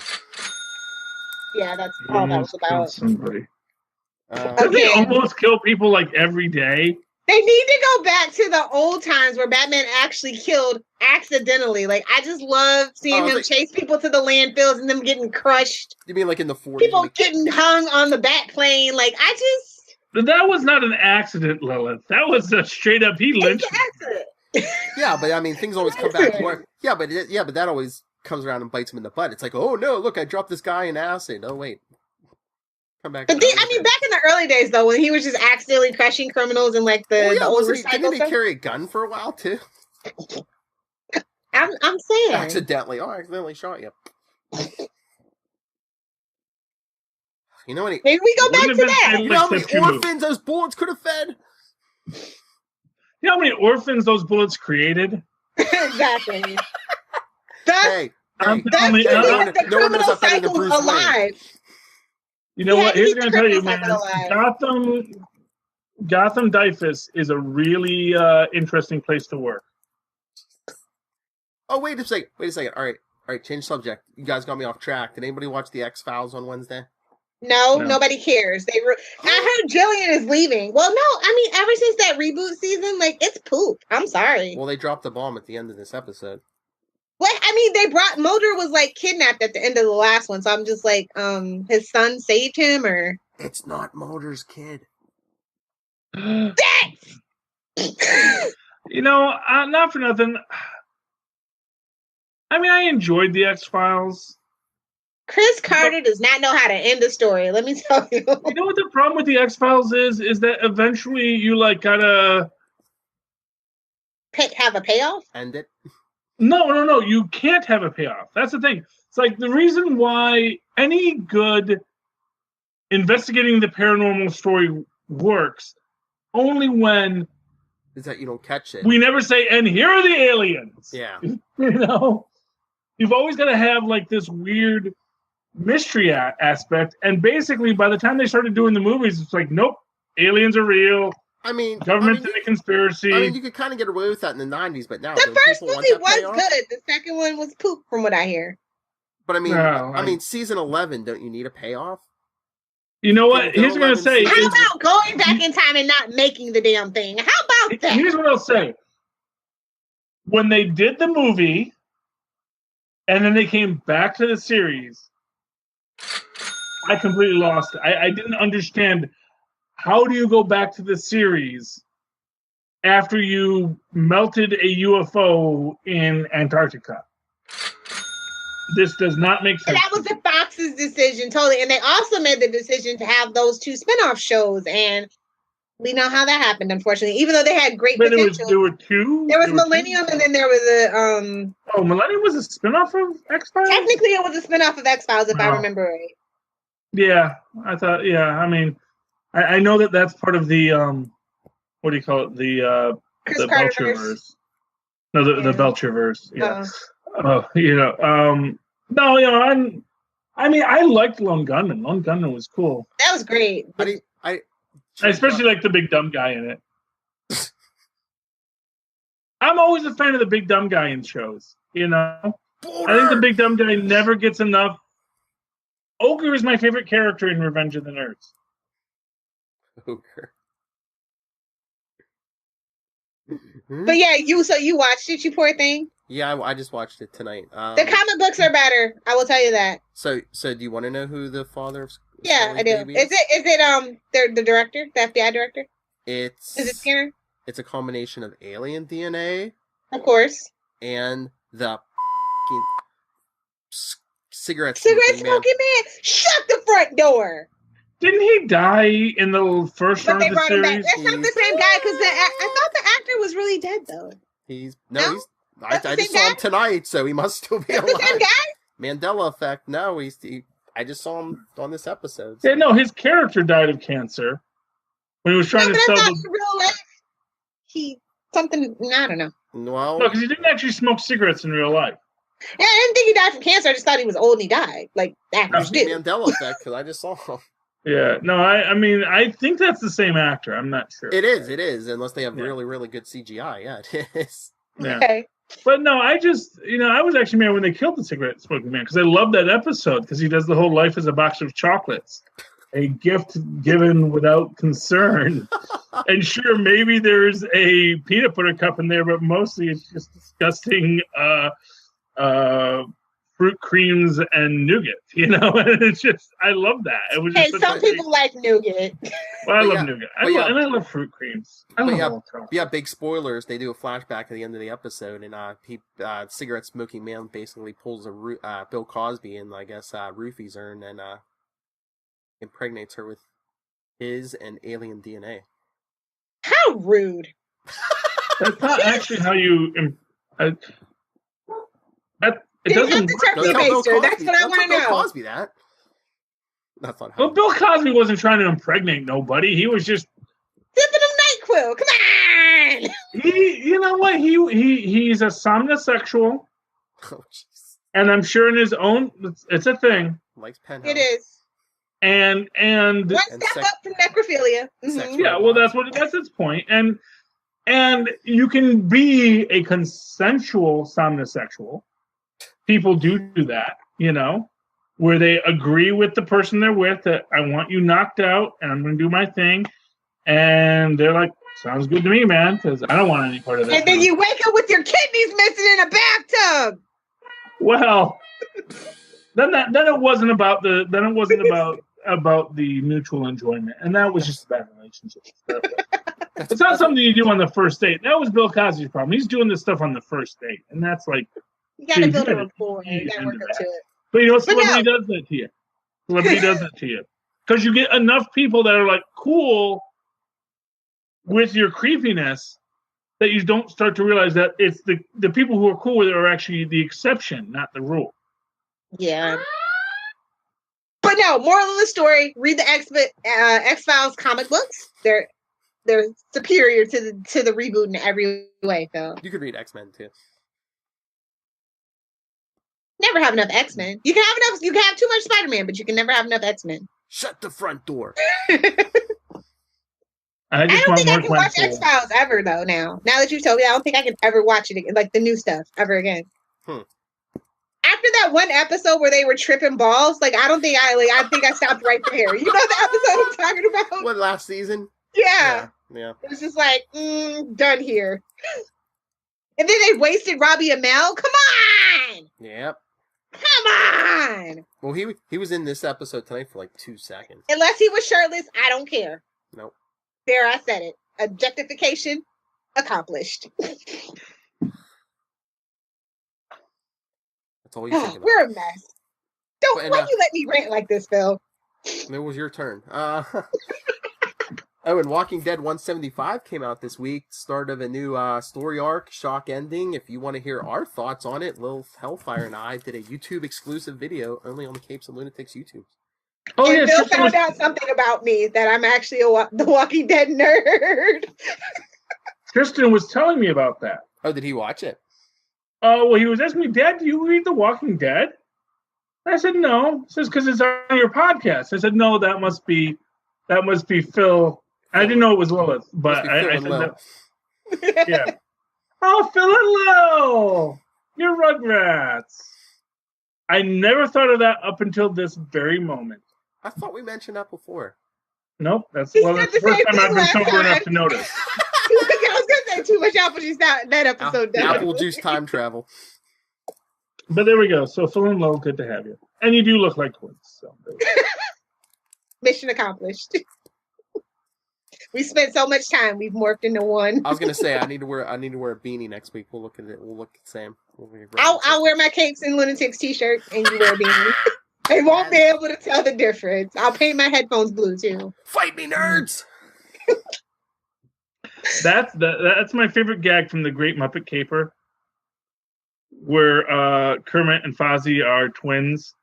Speaker 3: Yeah, that's all that was about.
Speaker 5: Somebody.
Speaker 3: Okay.
Speaker 5: They almost kill people like every day.
Speaker 3: They need to go back to the old times where Batman actually killed accidentally. Like, I just love seeing him chase people to the landfills and them getting crushed.
Speaker 6: You mean like in the 40s?
Speaker 3: People getting hung on the bat plane. Like, I just...
Speaker 5: That was not an accident, Lilith. That was a straight up, he lynched.
Speaker 3: It's an accident.
Speaker 6: Yeah, but I mean, things always come back to work. Yeah, but that always comes around and bites him in the butt. It's like, oh no, look, I dropped this guy in acid. Oh wait. Come back.
Speaker 3: But I mean, back in the early days, though, when he was just accidentally crushing criminals and like the old
Speaker 6: didn't he carry a gun for a while too?
Speaker 3: I'm saying
Speaker 6: accidentally. Oh, I accidentally shot you. You know what?
Speaker 3: Maybe we go back to that.
Speaker 6: You know how many orphans those bullets could have fed?
Speaker 5: You know how many orphans those bullets created?
Speaker 3: Exactly.
Speaker 6: Hey,
Speaker 5: no
Speaker 3: one knows how better than Bruce alive.
Speaker 5: Wayne. You know what? Here's going to tell you, man. Gotham Dyfus is a really interesting place to work.
Speaker 6: Oh, wait a second. All right. Change subject. You guys got me off track. Did anybody watch the X-Files on Wednesday?
Speaker 3: No, nobody cares. I heard Jillian is leaving. Well, no, I mean, ever since that reboot season, like, it's poop. I'm sorry.
Speaker 6: Well, they dropped the bomb at the end of this episode.
Speaker 3: What? I mean, Mulder was like kidnapped at the end of the last one, so I'm just like, his son saved him, or
Speaker 6: it's not Mulder's kid.
Speaker 3: That's
Speaker 5: you know, not for nothing. I mean, I enjoyed the X-Files.
Speaker 3: Chris Carter does not know how to end a story. Let me tell you.
Speaker 5: You know what the problem with the X-Files is that eventually you like gotta
Speaker 3: have a payoff.
Speaker 6: End it.
Speaker 5: No. You can't have a payoff. That's the thing. It's like the reason why any good investigating the paranormal story works only when
Speaker 6: is that you don't catch it.
Speaker 5: We never say, and here are the aliens.
Speaker 6: Yeah.
Speaker 5: You know, you've always got to have like this weird mystery aspect. And basically, by the time they started doing the movies, it's like, nope, aliens are real.
Speaker 6: I mean,
Speaker 5: government's in a conspiracy.
Speaker 6: I mean, you could kind of get away with that in the 90s, but now
Speaker 3: the first movie was good. The second one was poop, from what I hear.
Speaker 6: But I mean, season 11, don't you need a payoff?
Speaker 5: You know what? Here's what I'm gonna say.
Speaker 3: How about going back in time and not making the damn thing? How about that?
Speaker 5: Here's what I'll say. When they did the movie, and then they came back to the series, I completely lost it. I didn't understand. How do you go back to the series after you melted a UFO in Antarctica? This does not make sense.
Speaker 3: That was the Fox's decision, totally. And they also made the decision to have those 2 spinoff shows, and we know how that happened, unfortunately. Even though they had great potential.
Speaker 5: There were 2?
Speaker 3: There was Millennium, and then there was a...
Speaker 5: Oh, Millennium was a spinoff of X-Files?
Speaker 3: Technically, it was a spinoff of X-Files, if I remember right.
Speaker 5: Yeah, I thought, I mean, I know that's part of the, what do you call it? The Belcherverse. No, the Belcherverse, yeah. I liked Lone Gunman. Lone Gunman was cool.
Speaker 3: That was great.
Speaker 5: I especially like the big dumb guy in it. I'm always a fan of the big dumb guy in shows. I think the big dumb guy never gets enough. Ogre is my favorite character in Revenge of the Nerds.
Speaker 6: Ogre.
Speaker 3: But yeah, you watched it, you poor thing.
Speaker 6: Yeah, I just watched it tonight.
Speaker 3: The comic books are better. I will tell you that.
Speaker 6: So do you want to know who the father of?
Speaker 3: Yeah, I do. Is it the director, the FBI director?
Speaker 6: Is
Speaker 3: it Skinner?
Speaker 6: It's a combination of alien DNA,
Speaker 3: of course,
Speaker 6: and the cigarette
Speaker 3: smoking man. Shut the front door.
Speaker 5: Didn't he die in the first round of the series?
Speaker 3: That's not the same guy, because I thought the actor was really dead, though.
Speaker 6: I just saw him tonight, so he must still be alive.
Speaker 3: The same guy?
Speaker 6: Mandela effect. No, I just saw him on this episode.
Speaker 5: So. Yeah, no, his character died of cancer when he was trying to sell the
Speaker 3: real life. I don't know.
Speaker 6: Well,
Speaker 5: no, because he didn't actually smoke cigarettes in real life.
Speaker 3: Yeah, I didn't think he died from cancer. I just thought he was old and he died, like actors do.
Speaker 6: Mandela effect, because I just saw him.
Speaker 5: Yeah, no, I mean, I think that's the same actor. I'm not sure.
Speaker 6: It is, unless they have really, really good CGI. Yeah, it is.
Speaker 5: Yeah.
Speaker 3: Okay.
Speaker 5: But no, I just, I was actually mad when they killed the cigarette smoking man, because I love that episode, because he does the whole life as a box of chocolates. A gift given without concern. And sure, maybe there's a peanut butter cup in there, but mostly it's just disgusting fruit creams and nougat, and it's just, I love that. It was just
Speaker 3: some people like nougat.
Speaker 5: Well, I love nougat. And I love fruit creams.
Speaker 6: Big spoilers. They do a flashback at the end of the episode, and cigarette smoking man basically pulls a Bill Cosby and I guess roofies her, and then impregnates her with his and alien DNA.
Speaker 3: How rude!
Speaker 5: That's not actually how you. It doesn't work.
Speaker 3: That's what I want to know.
Speaker 6: Bill Cosby that. That's not how.
Speaker 5: Well, Bill Cosby wasn't trying to impregnate nobody. He was just
Speaker 3: sipping a NyQuil. Come on.
Speaker 5: You know what? He's a somnosexual.
Speaker 6: Oh, jeez.
Speaker 5: And I'm sure in his own, it's a thing.
Speaker 6: Likes penthouse.
Speaker 3: It is.
Speaker 5: And
Speaker 3: one step up from necrophilia. Mm-hmm.
Speaker 5: Yeah, well, that's its point. And you can be a consensual somnosexual. People do that, where they agree with the person they're with that I want you knocked out and I'm going to do my thing. And they're like, sounds good to me, man, because I don't want any part of that.
Speaker 3: And then you wake up with your kidneys missing in a bathtub.
Speaker 5: Well, then it wasn't about about the mutual enjoyment, and that was just a bad relationship. It's not something you do on the first date. That was Bill Cosby's problem. He's doing this stuff on the first date, and that's like
Speaker 3: you got to build a rapport. You got to work up to it.
Speaker 5: But celebrity does that to you. Celebrity does that to you because you get enough people that are like cool with your creepiness that you don't start to realize that it's the people who are cool with it are actually the exception, not the rule.
Speaker 3: Yeah. But no, moral of the story: read the X-Files comic books. They're superior to the reboot in every way. So
Speaker 6: you could read X-Men too.
Speaker 3: Never have enough X-Men. You can have too much Spider-Man, but you can never have enough X-Men.
Speaker 6: Shut the front door.
Speaker 5: I
Speaker 3: don't think I can watch X-Files ever though. Now that you've told me, I don't think I can ever watch it again, like the new stuff ever again. After that one episode where they were tripping balls, like I think I stopped right there. You know the episode I'm talking about?
Speaker 6: What, last season?
Speaker 3: Yeah. It was just like, done here. And then they wasted Robbie Amell. Come on!
Speaker 6: Yep.
Speaker 3: Come on!
Speaker 6: Well, he was in this episode tonight for like 2 seconds.
Speaker 3: Unless he was shirtless, I don't care.
Speaker 6: Nope.
Speaker 3: There, I said it. Objectification accomplished.
Speaker 6: That's all you think about.
Speaker 3: We're a mess. Why you let me rant like this, Phil?
Speaker 6: It was your turn. And Walking Dead 175 came out this week. Start of a new story arc, shock ending. If you want to hear our thoughts on it, Lil Hellfire and I did a YouTube exclusive video only on the Capes and Lunatics YouTube.
Speaker 5: Oh,
Speaker 3: and Phil found out something about me, that I'm actually the Walking Dead nerd.
Speaker 5: Tristan was telling me about that.
Speaker 6: Oh, did he watch it?
Speaker 5: Oh, well, he was asking me, Dad, do you read The Walking Dead? I said, no. He says, because it's on your podcast. I said, no, that must be Phil. I didn't know it was Lilith, but I said no. Yeah. Oh, Phil and Lil! You're Rugrats. I never thought of that up until this very moment.
Speaker 6: I thought we mentioned that before.
Speaker 5: Nope. That's the first time I've been sober enough to notice.
Speaker 3: I was going to say too much apple juice that episode.
Speaker 6: Apple juice time travel.
Speaker 5: But there we go. So Phil and Lil, good to have you. And you do look like twins. So
Speaker 3: mission accomplished. We spent so much time. We've morphed into one.
Speaker 6: I was gonna say I need to wear a beanie next week. We'll look at it. We'll look the same.
Speaker 3: I'll wear my Capes and Lunatics t-shirt, and you wear a beanie. They won't be able to tell the difference. I'll paint my headphones blue too.
Speaker 6: Fight me, nerds!
Speaker 5: That's my favorite gag from the Great Muppet Caper, where Kermit and Fozzie are twins,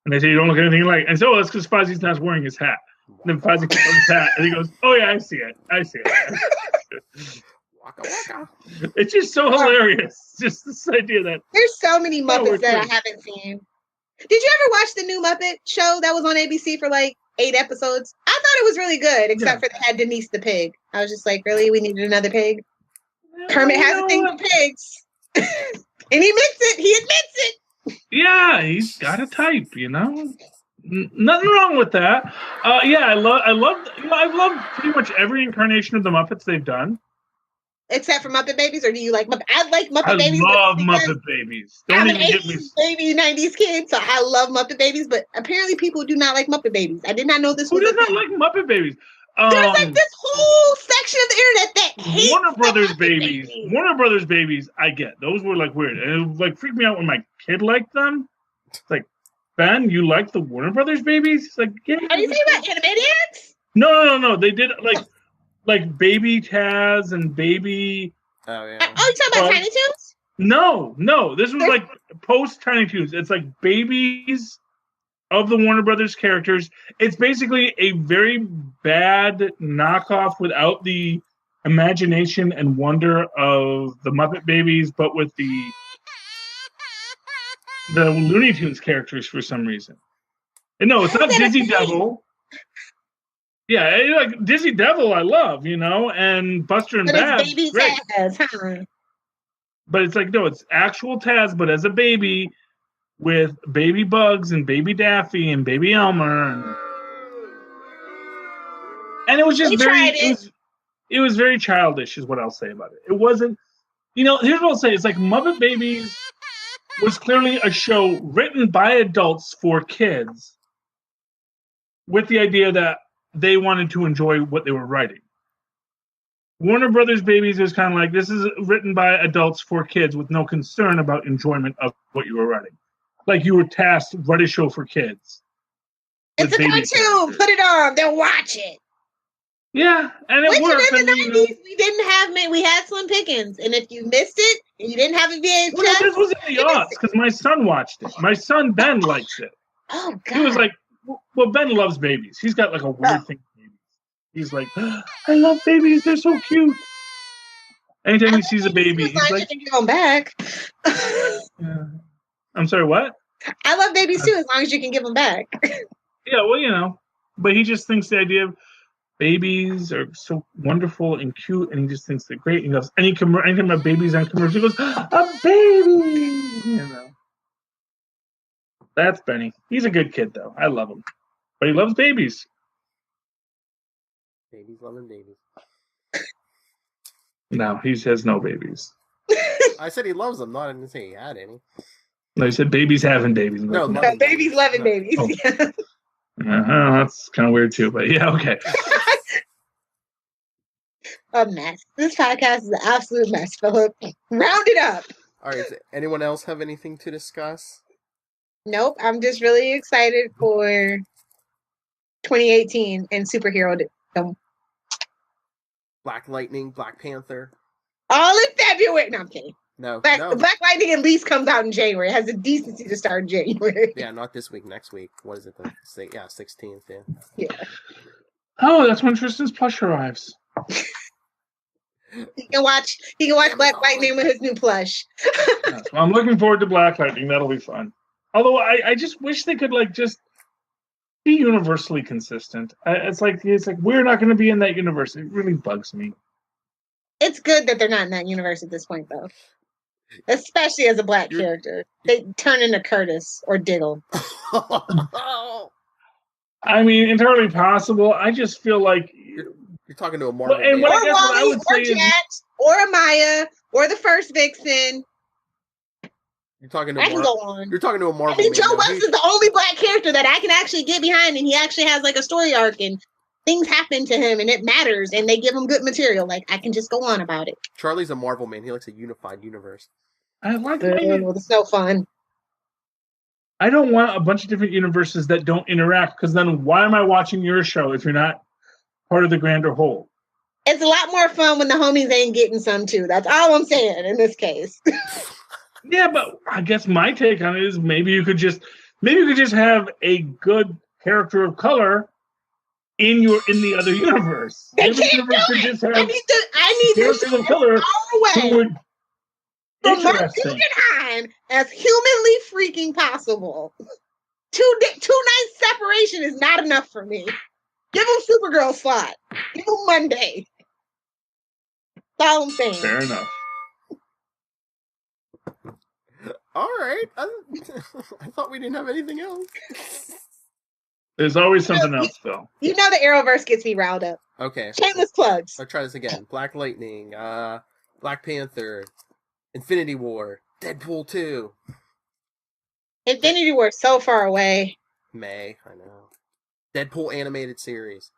Speaker 5: and they say you don't look anything alike. And so that's because Fozzie's not wearing his hat. And then Fozzie puts on his hat, and he goes, "Oh yeah, I see it.
Speaker 6: Waka waka."
Speaker 5: It's just so hilarious. Just this idea that
Speaker 3: there's so many Muppets that I haven't seen. Did you ever watch the new Muppet show that was on ABC for like 8 episodes? I thought it was really good, except for they had Denise the pig. I was just like, really? We needed another pig? Kermit has a thing for pigs. And he admits it. He admits it.
Speaker 5: Yeah, he's got a type, you know? Nothing wrong with that. Yeah, I've loved pretty much every incarnation of the Muppets they've done.
Speaker 3: Except for Muppet Babies, or do you like Muppet? I like Muppet Babies.
Speaker 5: I love Muppet Babies.
Speaker 3: I'm an 80s baby, 90s kid, so I love Muppet Babies, but apparently people do not like Muppet Babies. I did not know this.
Speaker 5: Who does not like Muppet Babies?
Speaker 3: There's like this whole section of the internet that hates
Speaker 5: Warner Brothers Babies. Warner Brothers Babies, I get. Those were like weird. And it would like freak me out when my kid liked them. It's like, Ben, you like the Warner Brothers Babies? It's like, yeah.
Speaker 3: Are you talking about Animaniacs?
Speaker 5: No. They did like Baby Taz and Baby.
Speaker 6: Oh yeah.
Speaker 3: Oh, you talking about Tiny Toons?
Speaker 5: No. This was like post Tiny Toons. It's like babies of the Warner Brothers characters. It's basically a very bad knockoff without the imagination and wonder of the Muppet Babies, but with the Looney Tunes characters for some reason. And no, it's not Dizzy Devil. Yeah, like Dizzy Devil, I love, you know, and Buster and Babs.
Speaker 3: It's Baby Taz, huh?
Speaker 5: But it's like, no, it's actual Taz, but as a baby with Baby Bugs and Baby Daffy and Baby Elmer. And it was just it was very childish, is what I'll say about it. It wasn't, you know, here's what I'll say. It's like Muppet Babies was clearly a show written by adults for kids with the idea that they wanted to enjoy what they were writing. Warner Brothers Babies was kind of like, this is written by adults for kids with no concern about enjoyment of what you were writing. Like you were tasked, write a show for kids.
Speaker 3: It's a cartoon. Put it on. They'll watch it.
Speaker 5: Yeah, and it worked.
Speaker 3: In the 90s, we didn't have we had Slim Pickens, and if you missed it and you didn't have a VHS,
Speaker 5: well, this was in the aughts because my son watched it. My son Ben likes it.
Speaker 3: Oh God!
Speaker 5: He was like, "Well, Ben loves babies. He's got like a weird thing for babies. He's like, I love babies. They're so cute." Anytime he sees a baby, he's like,
Speaker 3: "You can give them back."
Speaker 5: Yeah. I'm sorry, what?
Speaker 3: I love babies too, as long as you can give them back.
Speaker 5: Yeah, well, you know, but he just thinks the idea of babies are so wonderful and cute, and he just thinks they're great. And he goes, anytime about babies on commercial, he goes, a baby! You know. That's Benny. He's a good kid, though. I love him. But he loves babies.
Speaker 6: Babies loving babies.
Speaker 5: No, he has no babies.
Speaker 6: I said he loves them, not I didn't say he had any.
Speaker 5: No, you said babies having babies.
Speaker 6: No,
Speaker 3: Babies loving babies.
Speaker 5: Oh. That's kind of weird too, but yeah, okay.
Speaker 3: A mess. This podcast is an absolute mess, Philip. Round it up.
Speaker 6: All right. Does anyone else have anything to discuss?
Speaker 3: Nope. I'm just really excited for 2018 and superhero film.
Speaker 6: Black Lightning, Black Panther.
Speaker 3: All in February. No, I'm kidding.
Speaker 6: No,
Speaker 3: Black
Speaker 6: no.
Speaker 3: Lightning at least comes out in January. It has the decency to start in January.
Speaker 6: Yeah, not this week. Next week. What is it? 16th. Yeah.
Speaker 3: Yeah.
Speaker 5: Oh, that's when Tristan's plush arrives.
Speaker 3: He can watch Black Lightning with his new plush.
Speaker 5: Well, I'm looking forward to Black Lightning. That'll be fun. Although I just wish they could just be universally consistent. It's like we're not going to be in that universe. It really bugs me.
Speaker 3: It's good that they're not in that universe at this point, though. Especially as a black character. They turn into Curtis or Diggle.
Speaker 6: You're
Speaker 3: Entirely
Speaker 5: possible. I just feel like
Speaker 6: talking to a Marvel.
Speaker 3: Or Wally, or Jax, or Amaya, or the first Vixen.
Speaker 6: You're talking to
Speaker 3: I can go on.
Speaker 6: You're talking to a Marvel.
Speaker 3: Joe West is the only black character that I can actually get behind, and he actually has a story arc, and things happen to him, and it matters, and they give him good material. I can just go on about it.
Speaker 6: Charlie's a Marvel man. He likes a unified universe.
Speaker 5: I like
Speaker 3: it's so fun.
Speaker 5: I don't want a bunch of different universes that don't interact, because then why am I watching your show if you're not part of the grander whole?
Speaker 3: It's a lot more fun when the homies ain't getting some too. That's all I'm saying in this case.
Speaker 5: Yeah, but I guess my take on it is maybe you could just have a good character of color in the other universe.
Speaker 3: They
Speaker 5: Every
Speaker 3: can't
Speaker 5: universe
Speaker 3: do
Speaker 5: could
Speaker 3: it.
Speaker 5: just have
Speaker 3: I need
Speaker 5: characters of color who would
Speaker 3: Mark Guggenheim as humanly freaking possible. Two nights separation is not enough for me. Give him Supergirl slot. Give him Monday. That's all I'm saying.
Speaker 5: Fair enough.
Speaker 6: All right. I thought we didn't have anything else.
Speaker 5: There's always something else, though.
Speaker 3: You know the Arrowverse gets me riled up.
Speaker 6: Okay.
Speaker 3: Shameless plugs.
Speaker 6: I'll try this again. Black Lightning, Black Panther, Infinity War, Deadpool 2.
Speaker 3: Infinity War so far away.
Speaker 6: May, I know. Deadpool animated series.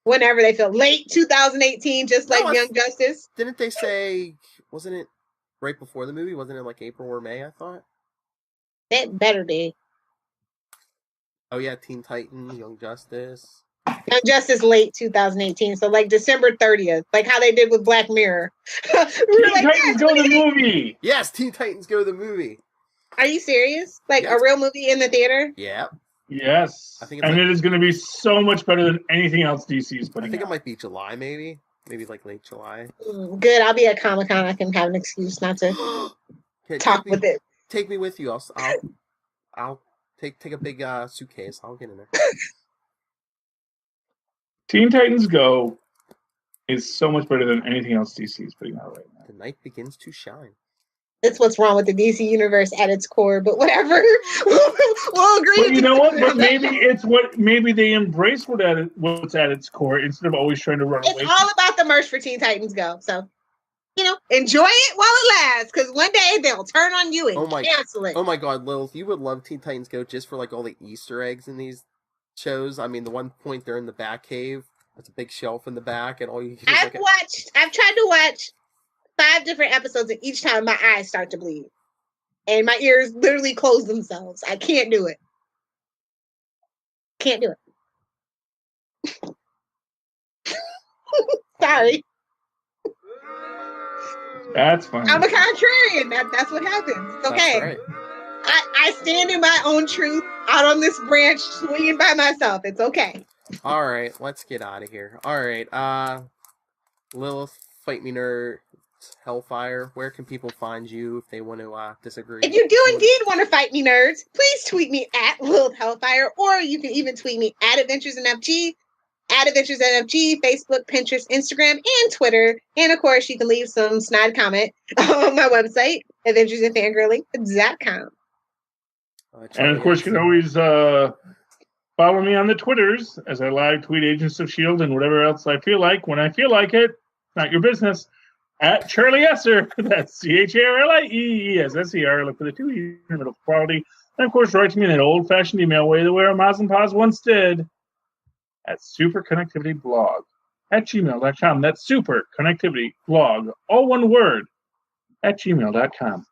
Speaker 3: Whenever they feel late 2018, just like Young Justice.
Speaker 6: Didn't they say, wasn't it right before the movie? Wasn't it April or May, I thought?
Speaker 3: It better be.
Speaker 6: Oh yeah, Teen Titans, Young Justice.
Speaker 3: Young Justice late 2018, so December 30th, how they did with Black Mirror.
Speaker 5: Teen Titans Go the movie!
Speaker 6: Yes, Teen Titans Go the movie.
Speaker 3: Are you serious? A real movie in the theater?
Speaker 6: Yeah.
Speaker 5: Yes.
Speaker 6: I think
Speaker 5: it is going to be so much better than anything else DC is putting out.
Speaker 6: I think it might be July, maybe late July.
Speaker 3: Good. I'll be at Comic-Con. I can have an excuse not to talk with it.
Speaker 6: Take me with you. I'll take a big suitcase. I'll get in there.
Speaker 5: Teen Titans Go is so much better than anything else DC is putting out right now.
Speaker 6: The night begins to shine.
Speaker 3: It's what's wrong with the DC universe at its core, but whatever. we'll agree.
Speaker 5: But you know what? But maybe they embrace what's at its core instead of always trying to run away.
Speaker 3: It's all about the merch for Teen Titans Go. So, enjoy it while it lasts, because one day they'll turn on you and cancel it.
Speaker 6: Oh my God, Lilith, you would love Teen Titans Go just for all the Easter eggs in these shows. I mean, the one point they're in the Batcave. There's a big shelf in the back, and all you can
Speaker 3: I've tried to watch 5 different episodes, and each time my eyes start to bleed. And my ears literally close themselves. I can't do it. Can't do it. Sorry.
Speaker 5: That's fine.
Speaker 3: I'm a contrarian. That's what happens. It's okay.
Speaker 6: That's right.
Speaker 3: I stand in my own truth out on this branch swinging by myself. It's okay.
Speaker 6: All right, let's get out of here. All right, Lilith, Fight Me Nerd, Hellfire, where can people find you if they want to disagree?
Speaker 3: If you do indeed want to fight me, nerds, please tweet me at Lilith Hellfire, or you can even tweet me at Adventures in FG, Facebook, Pinterest, Instagram, and Twitter. And of course, you can leave some snide comment on my website, adventuresandfangirling.com.
Speaker 5: And of course, you can always follow me on the Twitters as I live tweet Agents of S.H.I.E.L.D. and whatever else I feel like when I feel like it. Not your business. At Charlie Esser, that's CharlieEsser. Look for the 2 E's in the middle of quality. And of course, write to me in an old-fashioned email way the way our Moz and Paz once did at superconnectivityblog@gmail.com. That's superconnectivityblog, all one word, at gmail.com.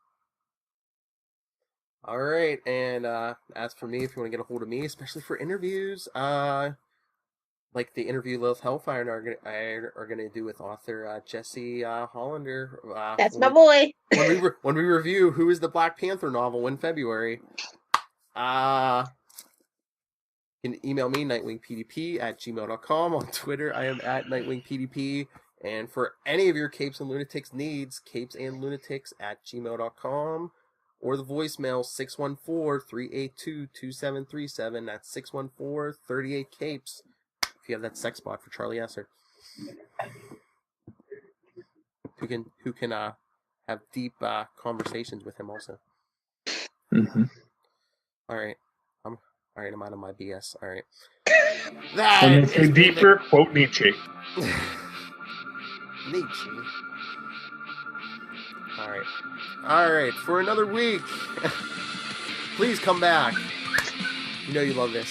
Speaker 6: All right, and as for me, if you want to get a hold of me, especially for interviews, like the interview Lilith Hellfire are gonna do with author Jesse Hollander.
Speaker 3: That's my boy.
Speaker 6: When we review Who is the Black Panther novel in February. You can email me, nightwingpdp@gmail.com. On Twitter, I am at nightwingpdp. And for any of your Capes and Lunatics needs, capesandlunatics@gmail.com. Or the voicemail, 614-382-2737. That's 614-38-CAPES. If you have that sex bot for Charlie Esser. Who can have deep conversations with him also.
Speaker 5: Mm-hmm.
Speaker 6: All right. I'm out of my BS. All right.
Speaker 5: When they say deeper, quote Nietzsche.
Speaker 6: Nietzsche. All right. For another week, please come back. You know you love this,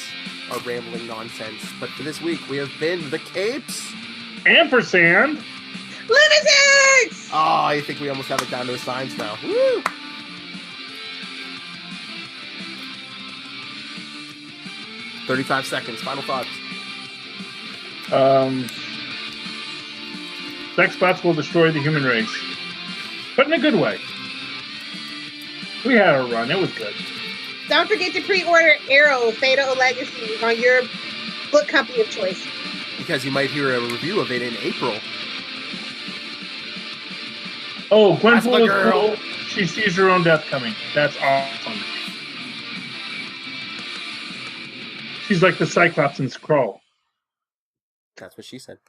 Speaker 6: our rambling nonsense. But for this week, we have been the Capes.
Speaker 5: Ampersand.
Speaker 3: Lunatics!
Speaker 6: Oh, I think we almost have it down to the signs now. Woo! "35 seconds. Final thoughts."
Speaker 5: Sex bots will destroy the human race. But in a good way. We had a run. It was good.
Speaker 3: Don't forget to pre-order Arrow, Fatal Legacy on your book company of choice.
Speaker 6: Because you might hear a review of it in April.
Speaker 5: Oh, Gwen
Speaker 6: That's my
Speaker 5: Poole is
Speaker 6: girl.
Speaker 5: cool. She sees her own death coming. That's awesome. She's like the Cyclops in Skrull.
Speaker 6: That's what she said.